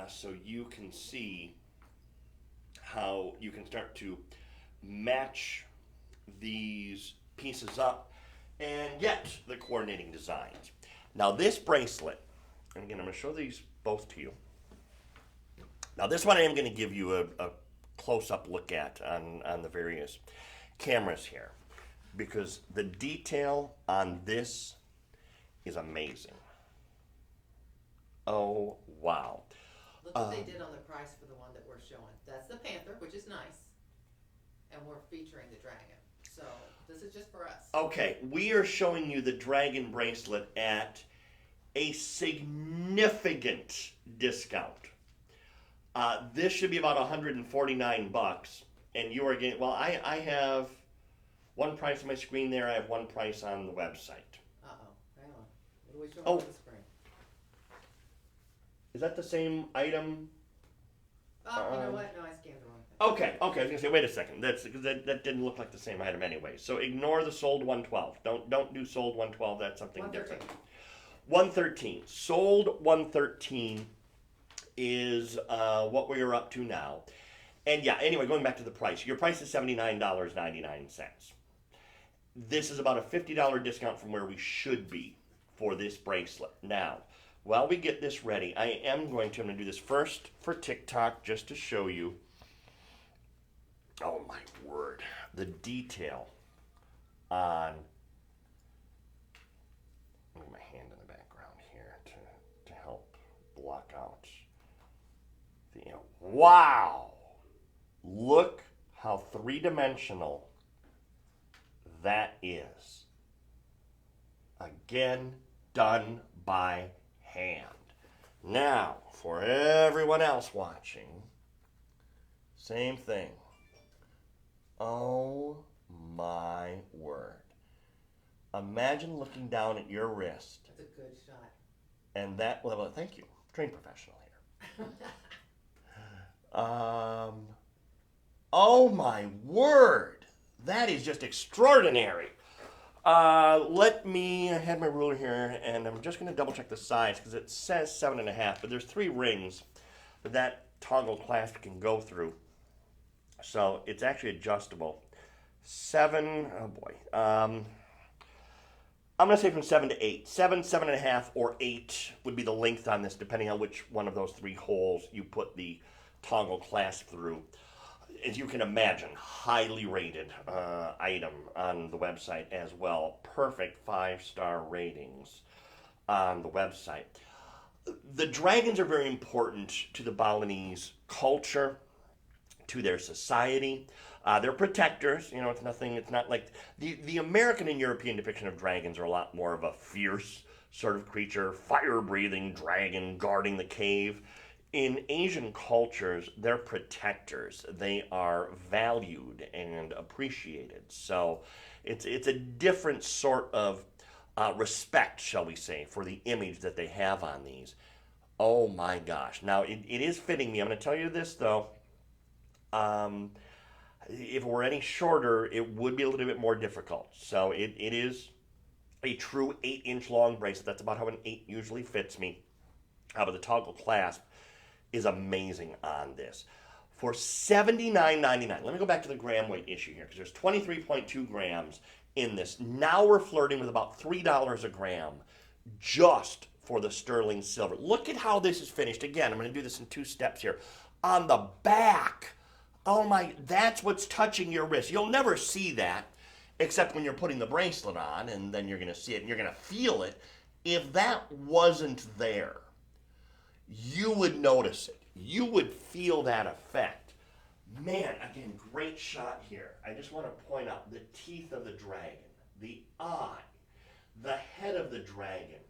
So you can see how you can start to match these pieces up and get the coordinating designs. Now this bracelet, and again I'm going to show these both to you. Now this one I am going to give you a close-up look at on the various cameras here, because the detail on this is amazing. Oh wow. Look what they did on the price for the one that we're showing. That's the Panther, which is nice, and we're featuring the Dragon. So this is just for us. Okay, we are showing you the Dragon bracelet at a significant discount. This should be about $149, and you are getting, well, I have one price on my screen there, I have one price on the website. Uh-oh, hang on. What are we showing Oh. on the screen? Is that the same item? Oh, you know what? No, I scanned the wrong thing. Okay, I was gonna say, wait a second, that's, because that didn't look like the same item anyway, so ignore the sold 112. Don't do sold 112, that's something 113. different. 113, sold 113 is what we are up to now. And yeah, anyway, going back to the price. Your price is $79.99. This is about a $50 discount from where we should be for this bracelet. Now, while we get this ready, I'm going to do this first for TikTok just to show you. Oh my word. The detail on, move my hand in the background here to help block out. Wow! Look how three-dimensional that is. Again, done by hand. Now, for everyone else watching, same thing. Oh my word. Imagine looking down at your wrist. That's a good shot. And that level, thank you, trained professional here. Oh my word, that is just extraordinary. Let me, I had my ruler here, and I'm just going to double check the size, because it says 7.5, but there's 3 rings that toggle clasp can go through. So it's actually adjustable. 7, oh boy. I'm going to say from 7 to 8. 7, 7.5, or 8 would be the length on this, depending on which one of those 3 holes you put the toggle clasp through. As you can imagine, highly rated item on the website as well. Perfect 5-star ratings on the website. The dragons are very important to the Balinese culture, to their society. They're protectors. You know, it's not like the American and European depiction of dragons are a lot more of a fierce sort of creature, fire-breathing dragon guarding the cave. In Asian cultures, they're protectors. They are valued and appreciated. So it's a different sort of respect, shall we say, for the image that they have on these. Oh my gosh. Now, it is fitting me. I'm going to tell you this, though. If it were any shorter, it would be a little bit more difficult. So it is a true 8-inch long bracelet. That's about how an 8 usually fits me. But the toggle clasp is amazing on this. For $79.99, let me go back to the gram weight issue here, because there's 23.2 grams in this. Now we're flirting with about $3 a gram just for the sterling silver. Look at how this is finished. Again, I'm going to do this in 2 steps here. On the back, oh my, that's what's touching your wrist. You'll never see that except when you're putting the bracelet on, and then you're going to see it and you're going to feel it. If that wasn't there, you would notice it. You would feel that effect. Man, again, great shot here. I just want to point out the teeth of the dragon, the eye, the head of the dragon,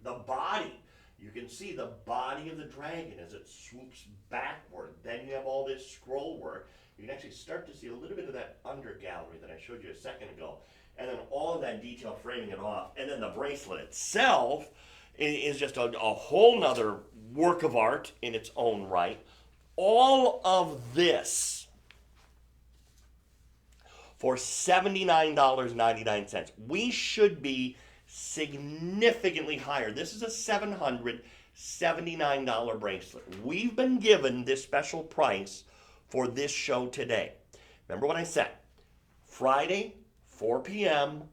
the body. You can see the body of the dragon as it swoops backward. Then you have all this scroll work. You can actually start to see a little bit of that under gallery that I showed you a second ago. And then all of that detail framing it off. And then the bracelet itself is just a whole nother work of art in its own right. All of this for $79.99. We should be significantly higher. This is a $779 bracelet. We've been given this special price for this show today. Remember what I said. Friday, 4 p.m.,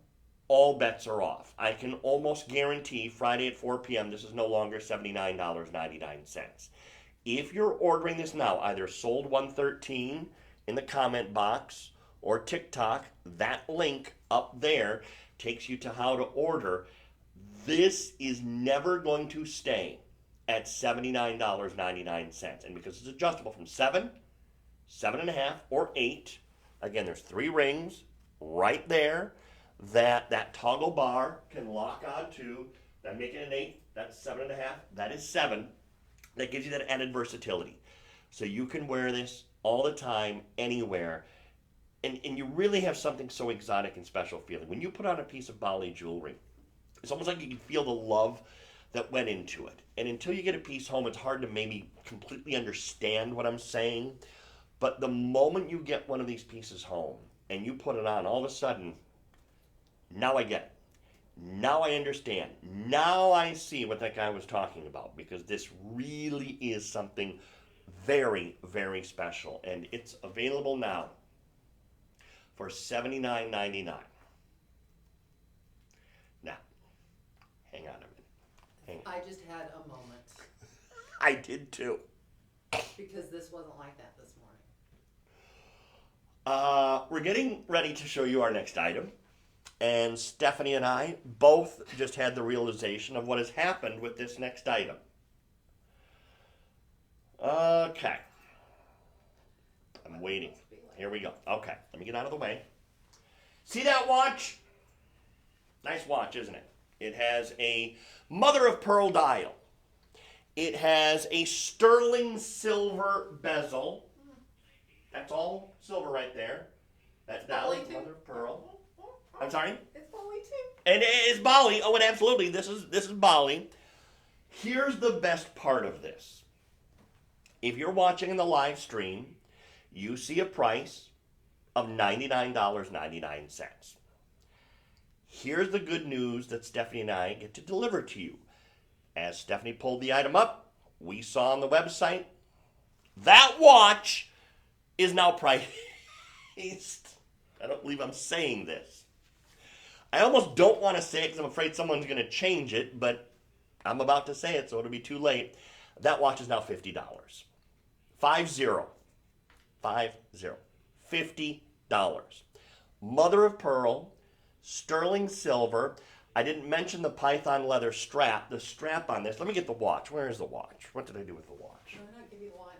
all bets are off. I can almost guarantee Friday at 4 p.m. this is no longer $79.99. If you're ordering this now, either sold 113 in the comment box or TikTok, that link up there takes you to how to order. This is never going to stay at $79.99. And because it's adjustable from 7, 7.5, or 8, again, there's 3 rings right there that toggle bar can lock onto. That make it an 8, that's 7.5, that is 7. That gives you that added versatility. So you can wear this all the time, anywhere. And you really have something so exotic and special feeling. When you put on a piece of Bali jewelry, it's almost like you can feel the love that went into it. And until you get a piece home, it's hard to maybe completely understand what I'm saying. But the moment you get one of these pieces home and you put it on, all of a sudden, now I get it. Now I understand. Now I see what that guy was talking about, because this really is something very, very special. And it's available now for $79.99. Now, hang on a minute. I just had a moment I did too. because this wasn't like that this morning. We're getting ready to show you our next item. And Stephanie and I both just had the realization of what has happened with this next item. Okay. I'm waiting. Here we go. Okay, let me get out of the way. See that watch? Nice watch, isn't it? It has a mother of pearl dial. It has a sterling silver bezel. That's all silver right there. That dial is mother of pearl. I'm sorry? It's Bali too. And it's Bali. Oh, and absolutely. This is Bali. Here's the best part of this. If you're watching in the live stream, you see a price of $99.99. Here's the good news that Stephanie and I get to deliver to you. As Stephanie pulled the item up, we saw on the website, that watch is now priced. I don't believe I'm saying this. I almost don't want to say it because I'm afraid someone's going to change it, but I'm about to say it, so it'll be too late. That watch is now $50. 50. 50. $50. Mother of pearl, sterling silver. I didn't mention the python leather strap. The strap on this. Let me get the watch. Where is the watch? What did I do with the watch? No, not give you the watch.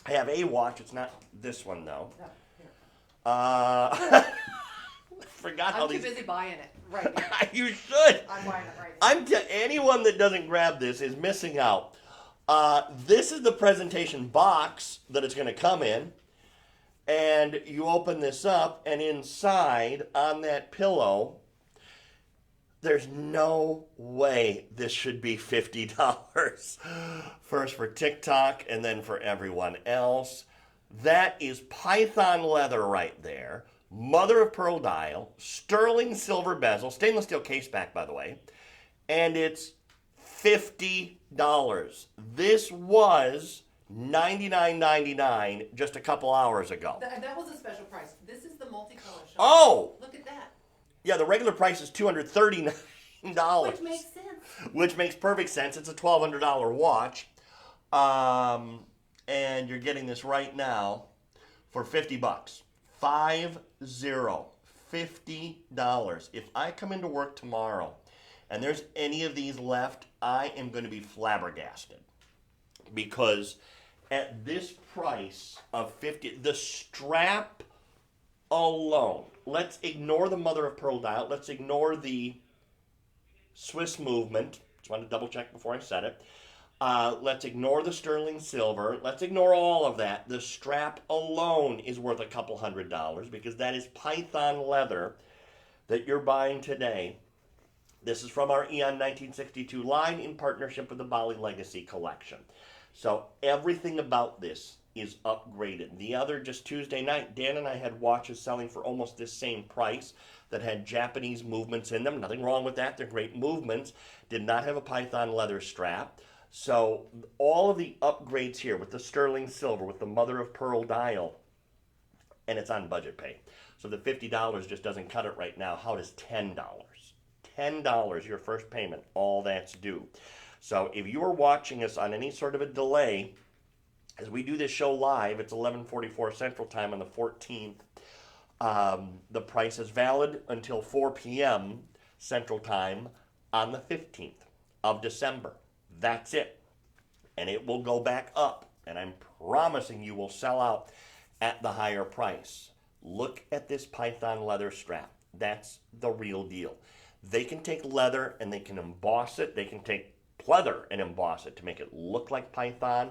I have a watch. It's not this one though. No, here. Forgot how I'm too these. busy buying it right now. You should. I'm buying it right now. Anyone that doesn't grab this is missing out. This is the presentation box that it's going to come in. And you open this up, and inside on that pillow, there's no way this should be $50. First for TikTok and then for everyone else. That is python leather right there. Mother of pearl dial, sterling silver bezel, stainless steel case back, by the way. And it's $50. This was $99.99 just a couple hours ago. That was a special price. This is the multicolor shot. Oh! Look at that. Yeah, the regular price is $239. Which makes sense. Which makes perfect sense. It's a $1,200 watch. And you're getting this right now for $50. $50. If I come into work tomorrow and there's any of these left, I am going to be flabbergasted. Because at this price of $50, the strap alone, let's ignore the mother of pearl dial, let's ignore the Swiss movement, just wanted to double check before I said it, let's ignore the sterling silver, let's ignore all of that. The strap alone is worth a couple $100 because that is python leather that you're buying today. This is from our Eon 1962 line in partnership with the Bali Legacy Collection. So everything about this is upgraded. The other, just Tuesday night, Dan and I had watches selling for almost this same price that had Japanese movements in them. Nothing wrong with that. They're great movements. Did not have a python leather strap. So all of the upgrades here with the sterling silver, with the mother of pearl dial, and it's on budget pay. So the $50 just doesn't cut it right now. How does $10? $10, your first payment, all that's due. So if you are watching us on any sort of a delay, as we do this show live, it's 11:44 Central Time on the 14th. The price is valid until 4 p.m. Central Time on the 15th of December. That's it. And it will go back up. And I'm promising you will sell out at the higher price. Look at this python leather strap. That's the real deal. They can take leather and they can emboss it. They can take pleather and emboss it to make it look like python.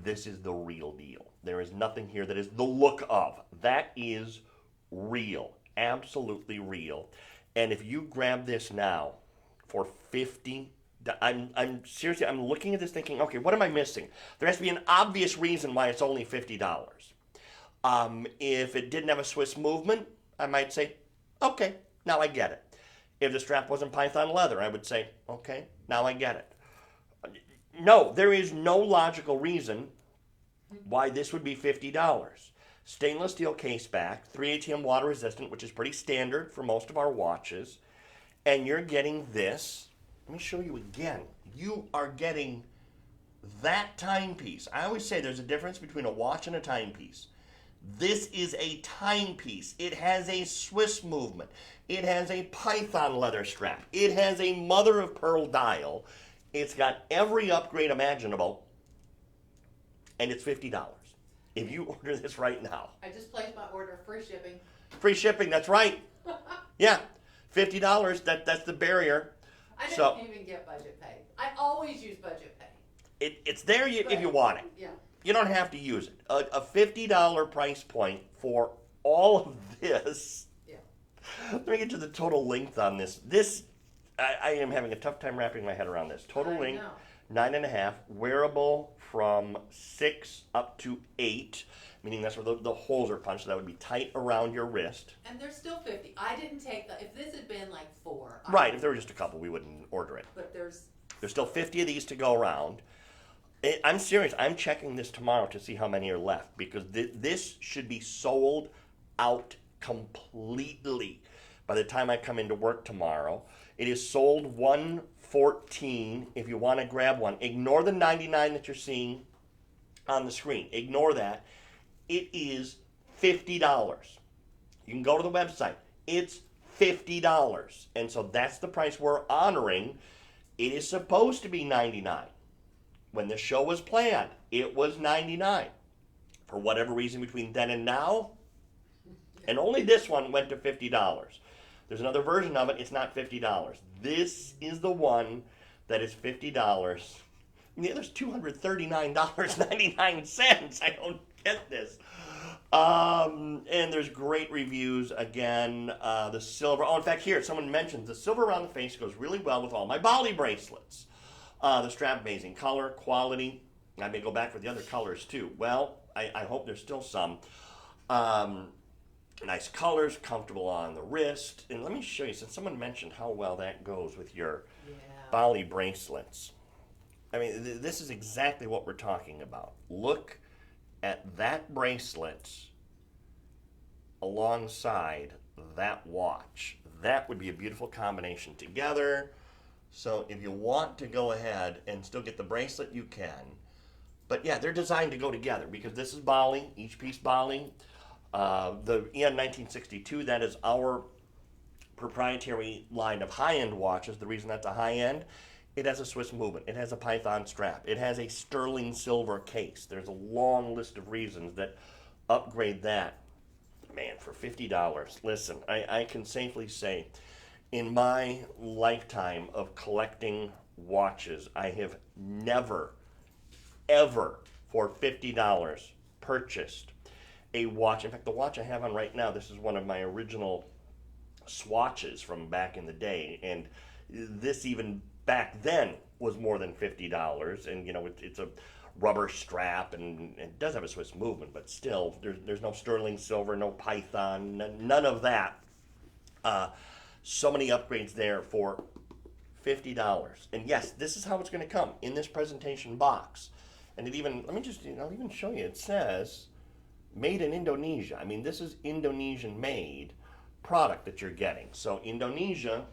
This is the real deal. There is nothing here that is the look of. That is real. Absolutely real. And if you grab this now for $50, I'm seriously, I'm looking at this thinking, okay, what am I missing? There has to be an obvious reason why it's only $50. If it didn't have a Swiss movement, I might say, okay, now I get it. If the strap wasn't python leather, I would say, okay, now I get it. No, there is no logical reason why this would be $50. Stainless steel case back, 3 ATM water resistant, which is pretty standard for most of our watches. And you're getting this. Let me show you again. You are getting that timepiece. I always say there's a difference between a watch and a timepiece. This is a timepiece. It has a Swiss movement. It has a python leather strap. It has a mother of pearl dial. It's got every upgrade imaginable. And it's $50. If you order this right now. I just placed my order, free shipping. Free shipping, that's right. Yeah, $50, that's the barrier. I didn't even get budget pay. I always use budget pay. It's there if you want it. Yeah. You don't have to use it. A $50 price point for all of this. Yeah. Let me get to the total length on this. I am having a tough time wrapping my head around this. Total length, 9.5. Wearable from 6 up to 8, meaning that's where the holes are punched. So that would be tight around your wrist. And they're still 50. I didn't take if this had been like 4. Right, if there were just a couple, we wouldn't order it. But there's still 50 of these to go around. I'm serious. I'm checking this tomorrow to see how many are left because this should be sold out completely by the time I come into work tomorrow. It is sold $114 if you want to grab one. Ignore the $99 that you're seeing on the screen. Ignore that. It is $50. You can go to the website. It's $50. And so that's the price we're honoring. It is supposed to be $99. When the show was planned, it was $99. For whatever reason between then and now, and only this one went to $50. There's another version of it, it's not $50. This is the one that is $50. And the other's $239.99. I don't get this. And there's great reviews again. The silver. Oh, in fact, here someone mentions the silver around the face goes really well with all my Bali bracelets. The strap, amazing color, quality. I may go back for the other colors too. Well, I hope there's still some. Nice colors, comfortable on the wrist. And let me show you, since someone mentioned how well that goes with your Bali bracelets. I mean, this is exactly what we're talking about. Look at that bracelet alongside that watch. That would be a beautiful combination together. So if you want to go ahead and still get the bracelet, you can. But yeah, they're designed to go together because this is Bali, each piece Bali. The EN 1962, that is our proprietary line of high-end watches. The reason that's a high-end, it has a Swiss movement. It has a python strap. It has a sterling silver case. There's a long list of reasons that upgrade that. Man, for $50, listen, I can safely say, in my lifetime of collecting watches, I have never, ever, for $50, purchased a watch. In fact, the watch I have on right now, this is one of my original swatches from back in the day, and this even back then was more than $50, and you know it's a rubber strap, and it does have a Swiss movement, but still, there's no sterling silver, no python, none of that. So many upgrades there for $50, and yes, this is how it's going to come in this presentation box. And it even, let me just, I'll even show you. It says made in Indonesia. I mean, this is Indonesian made product that you're getting. So Indonesia,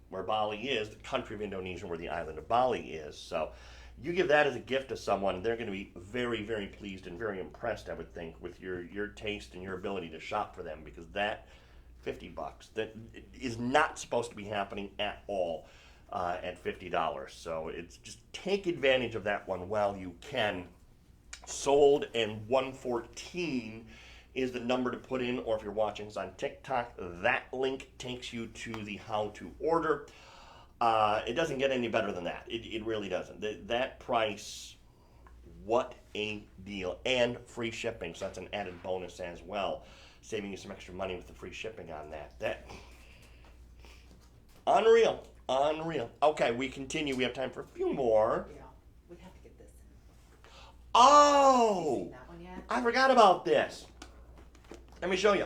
where Bali is, the country of Indonesia, where the island of Bali is. So you give that as a gift to someone, they're going to be very, very pleased and very impressed, I would think, with your taste and your ability to shop for them, because that $50, that is not supposed to be happening at all at $50. So it's just take advantage of that one while you can. Sold, and 114 is the number to put in, or if you're watching us on TikTok, that link takes you to the how to order. It doesn't get any better than that. It really doesn't. That price, what a deal. And free shipping, so that's an added bonus as well. Saving you some extra money with the free shipping on that. Unreal. Okay, we continue. We have time for a few more. Yeah, we have to get this. Oh! You seen that one yet? I forgot about this. Let me show you.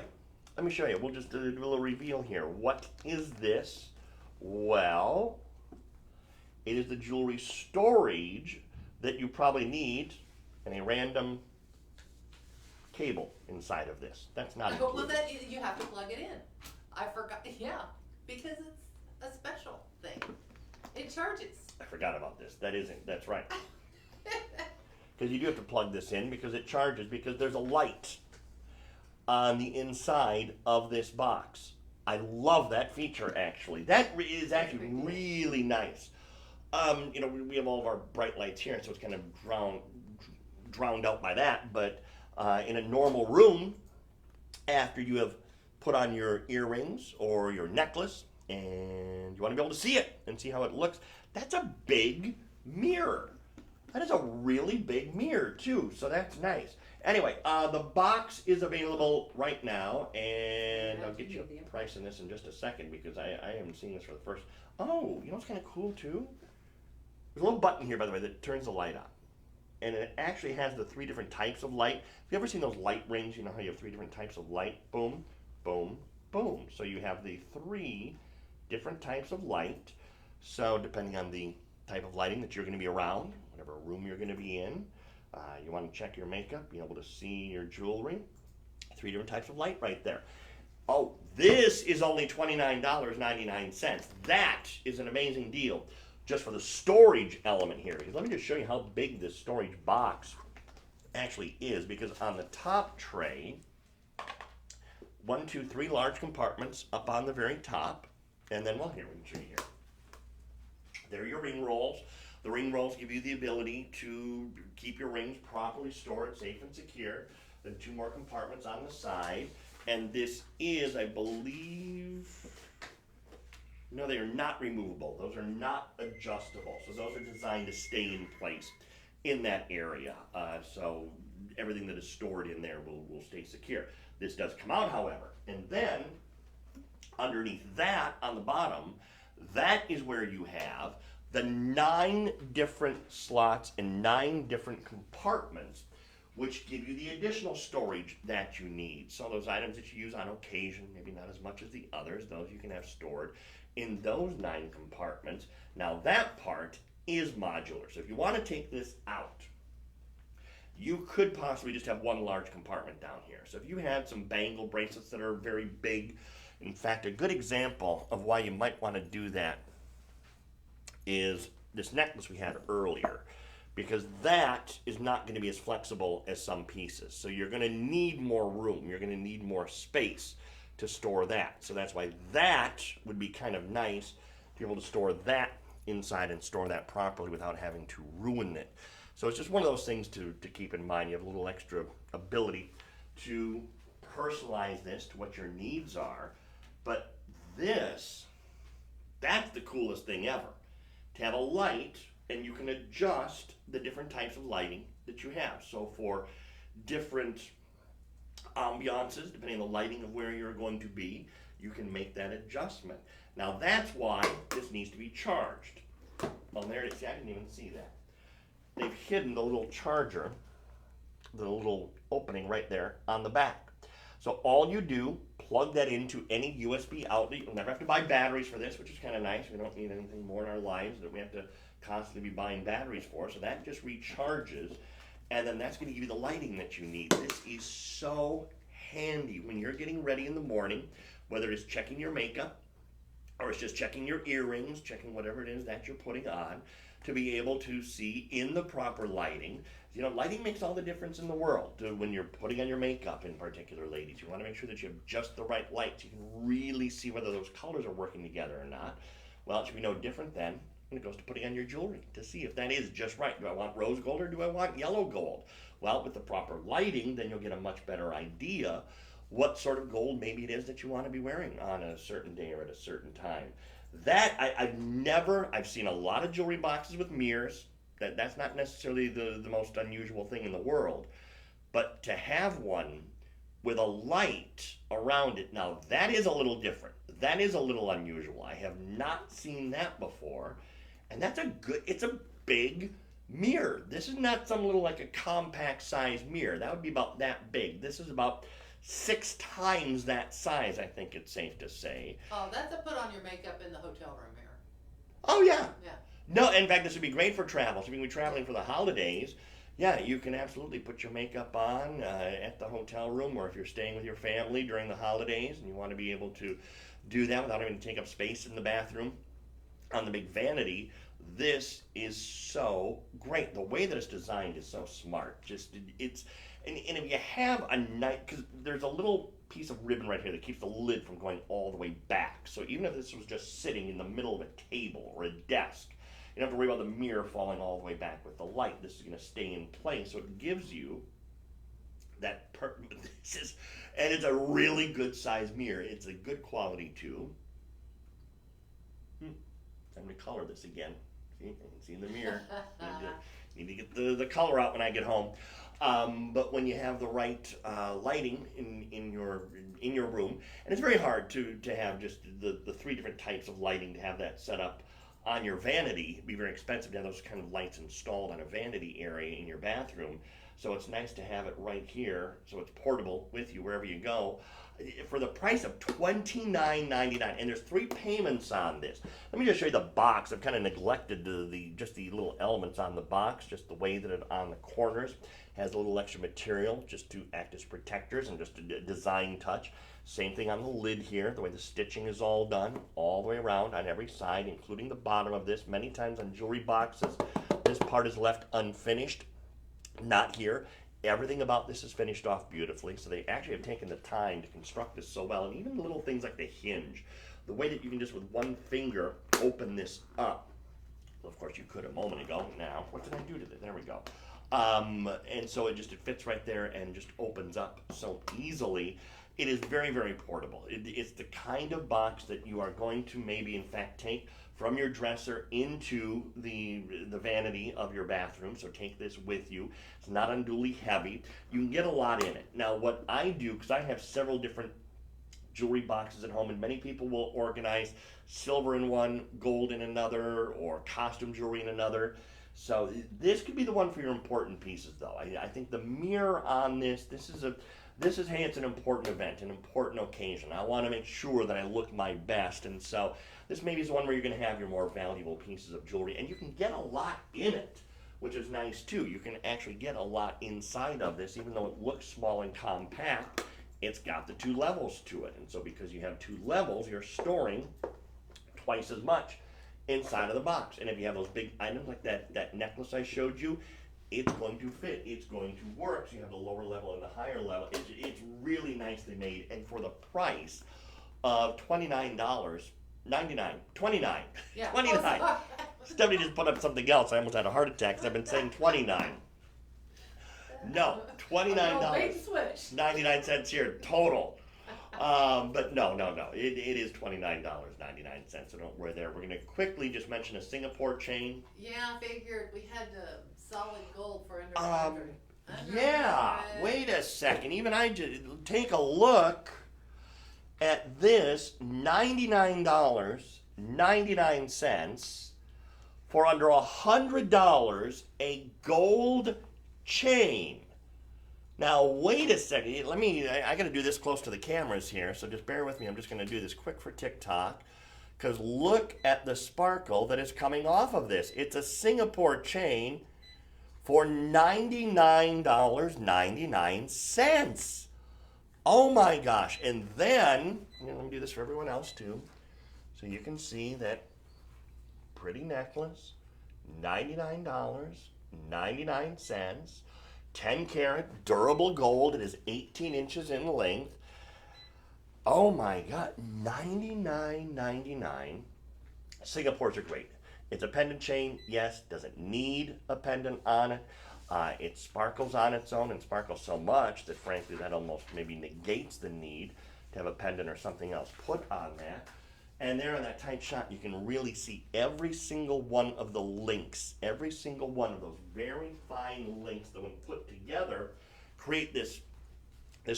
We'll just do a little reveal here. What is this? Well, it is the jewelry storage that you probably need, and a random cable inside of this. That's not Well, included. you have to plug it in. I forgot. Yeah, because it's a special thing. It charges. I forgot about this. That's right. Because you do have to plug this in because it charges, because there's a light on the inside of this box. I love that feature, actually. That is actually really nice. We have all of our bright lights here, so it's kind of drowned out by that. But in a normal room, after you have put on your earrings or your necklace, and you want to be able to see it and see how it looks, that's a big mirror. That is a really big mirror, too, so that's nice. Anyway, the box is available right now, and I'll get you a price on this in just a second, because I haven't seen this for the first. Oh, you know what's kind of cool, too? There's a little button here, by the way, that turns the light on. And it actually has the 3 different types of light. Have you ever seen those light rings? You know how you have 3 different types of light? Boom, boom, boom. So you have the 3 different types of light. So depending on the type of lighting that you're going to be around, whatever room you're going to be in, you want to check your makeup, be able to see your jewelry. 3 different types of light right there. Oh, this is only $29.99. That is an amazing deal just for the storage element here. Because let me just show you how big this storage box actually is, because on the top tray, 1, 2, 3 large compartments up on the very top, and then, well, here, we can show you here. There are your ring rolls. The ring rolls give you the ability to keep your rings properly stored, safe and secure. Then 2 more compartments on the side. And this is, I believe, no, they are not removable. Those are not adjustable. So those are designed to stay in place in that area. So everything that is stored in there will stay secure. This does come out, however. And then underneath that on the bottom, that is where you have the 9 different slots and 9 different compartments, which give you the additional storage that you need. So those items that you use on occasion, maybe not as much as the others, those you can have stored in those 9 compartments. Now that part is modular. So if you want to take this out, you could possibly just have one large compartment down here. So if you had some bangle bracelets that are very big, in fact, a good example of why you might want to do that is this necklace we had earlier, because that is not going to be as flexible as some pieces. So you're going to need more room. You're going to need more space to store that. So that's why that would be kind of nice to be able to store that inside and store that properly without having to ruin it. So it's just one of those things to keep in mind. You have a little extra ability to personalize this to what your needs are. But this, that's the coolest thing ever. To have a light, and you can adjust the different types of lighting that you have. So for different ambiances, depending on the lighting of where you're going to be, you can make that adjustment. Now that's why this needs to be charged. Well, there it is. See, I didn't even see that. They've hidden the little charger, the little opening right there on the back. So all you do, plug that into any USB outlet. You'll never have to buy batteries for this, which is kind of nice. We don't need anything more in our lives that we have to constantly be buying batteries for. So that just recharges, and then that's going to give you the lighting that you need. This is so handy when you're getting ready in the morning, whether it's checking your makeup or it's just checking your earrings, checking whatever it is that you're putting on, to be able to see in the proper lighting. You know, lighting makes all the difference in the world when you're putting on your makeup in particular, ladies. You want to make sure that you have just the right lights. You can really see whether those colors are working together or not. Well, it should be no different then when it goes to putting on your jewelry to see if that is just right. Do I want rose gold or do I want yellow gold? Well, with the proper lighting, then you'll get a much better idea what sort of gold maybe it is that you want to be wearing on a certain day or at a certain time. That, I've seen a lot of jewelry boxes with mirrors. That's not necessarily the most unusual thing in the world. But to have one with a light around it, now that is a little different. That is a little unusual. I have not seen that before. And it's a big mirror. This is not some little like a compact size mirror. That would be about that big. This is about 6 times that size, I think it's safe to say. Oh, that's a put on your makeup in the hotel room mirror. Oh, yeah. Yeah. No, in fact, this would be great for travel. So if you're traveling for the holidays, yeah, you can absolutely put your makeup on at the hotel room, or if you're staying with your family during the holidays and you want to be able to do that without having to take up space in the bathroom on the big vanity. This is so great. The way that it's designed is so smart. And if you have a nice, because there's a little piece of ribbon right here that keeps the lid from going all the way back. So even if this was just sitting in the middle of a table or a desk, you don't have to worry about the mirror falling all the way back with the light. This is going to stay in place, so it gives you that and it's a really good size mirror. It's a good quality too. I'm going to color this again. See, I can see in the mirror. Need to get the color out when I get home. But when you have the right lighting in your room, and it's very hard to have just the 3 different types of lighting to have that set up on your vanity. It'd be very expensive to have those kind of lights installed on a vanity area in your bathroom. So it's nice to have it right here, so it's portable with you wherever you go. For the price of $29.99, and there's 3 payments on this. Let me just show you the box. I've kind of neglected just the little elements on the box, just the way that it on the corners has a little extra material just to act as protectors and just a design touch. Same thing on the lid here, the way the stitching is all done, all the way around on every side, including the bottom of this. Many times on jewelry boxes, this part is left unfinished. Not here. Everything about this is finished off beautifully, so they actually have taken the time to construct this so well, and even little things like the hinge, the way that you can just with one finger open this up. Well, of course you could a moment ago. Now, what did I do to it? There we go. And so it fits right there and just opens up so easily. It is very, very portable. It's the kind of box that you are going to maybe in fact take from your dresser into the vanity of your bathroom. So take this with you. It's not unduly heavy. You can get a lot in it. Now what I do, because I have several different jewelry boxes at home, and many people will organize silver in one, gold in another, or costume jewelry in another. So this could be the one for your important pieces though. I think the mirror on this is, hey, it's an important event, an important occasion. I want to make sure that I look my best, and so this maybe is the one where you're going to have your more valuable pieces of jewelry, and you can get a lot in it, which is nice too. You can actually get a lot inside of this, even though it looks small and compact. It's got the 2 levels to it, and so because you have 2 levels, you're storing twice as much inside of the box. And if you have those big items like that necklace I showed you, it's going to fit, it's going to work. So you have the lower level and the higher level. It's really nicely made, and for the price of $29.99, 29, Yeah. 29. Stephanie just put up something else. I almost had a heart attack because I've been saying 29. No, $29.99 here total. But no. It is $29.99. So don't worry there. We're going to quickly just mention a Singapore chain. Yeah, I figured we had solid gold for under 100. Yeah, wait a second. Even I just take a look at this $99.99 for under $100, a gold chain. Now wait a second. I got to do this close to the cameras here, so just bear with me. I'm just going to do this quick for TikTok, because look at the sparkle that is coming off of this. It's a Singapore chain for $99.99. Oh my gosh. And then, let me do this for everyone else too, so you can see that pretty necklace, $99.99, 10 karat durable gold. It is 18 inches in length. Oh my God, $99.99. Singapores are great. It's a pendant chain, yes, doesn't need a pendant on it. It sparkles on its own, and sparkles so much that frankly that almost maybe negates the need to have a pendant or something else put on that. And there in that tight shot, you can really see every single one of the links, every single one of those very fine links that when put together create this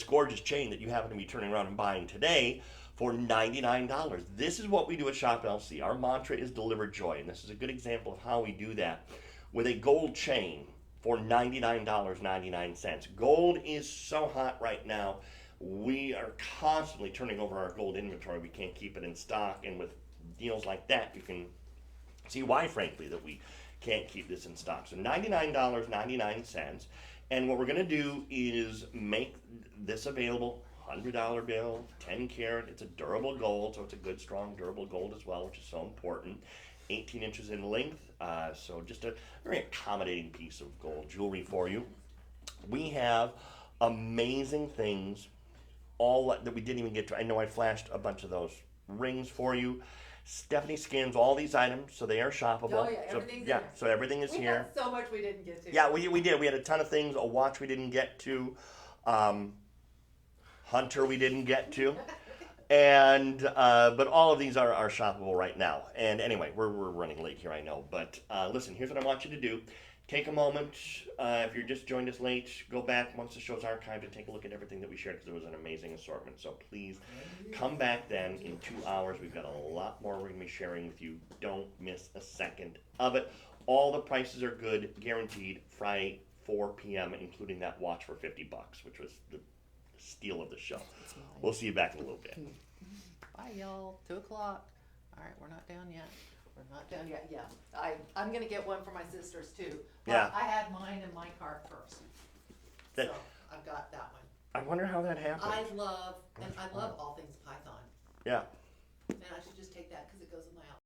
gorgeous chain that you happen to be turning around and buying today for $99. This is what we do at Shop LC. Our mantra is deliver joy, and this is a good example of how we do that with a gold chain for $99.99. Gold is so hot right now. We are constantly turning over our gold inventory. We can't keep it in stock, and with deals like that, you can see why, frankly, that we can't keep this in stock. So $99.99, and what we're going to do is make this available. $100 bill, 10 karat. It's a durable gold, so it's a good, strong, durable gold as well, which is so important. 18 inches in length, so just a very accommodating piece of gold jewelry for you. We have amazing things, all that we didn't even get to. I know I flashed a bunch of those rings for you. Stephanie scans all these items, so they are shoppable. Oh yeah, everything's here. So everything is here. Had so much we didn't get to. Yeah, we did. We had a ton of things. A watch we didn't get to. Hunter we didn't get to. And but all of these are shoppable right now. And anyway, we're running late here, I know. But listen, here's what I want you to do. Take a moment. If you're just joined us late, go back once the show's archived and take a look at everything that we shared, because there was an amazing assortment. So please come back then in 2 hours. We've got a lot more we're going to be sharing with you. Don't miss a second of it. All the prices are good, guaranteed. Friday, 4 p.m., including that watch for $50, which was the steal of the show. We'll see you back in a little bit. Bye, y'all. 2 o'clock. All right, we're not down yet. We're not done yet. Yeah, I'm gonna get one for my sisters too. But Yeah. I had mine in my car first, That- so I've got that one. I wonder how that happened. I love all things Python, Yeah. and I should just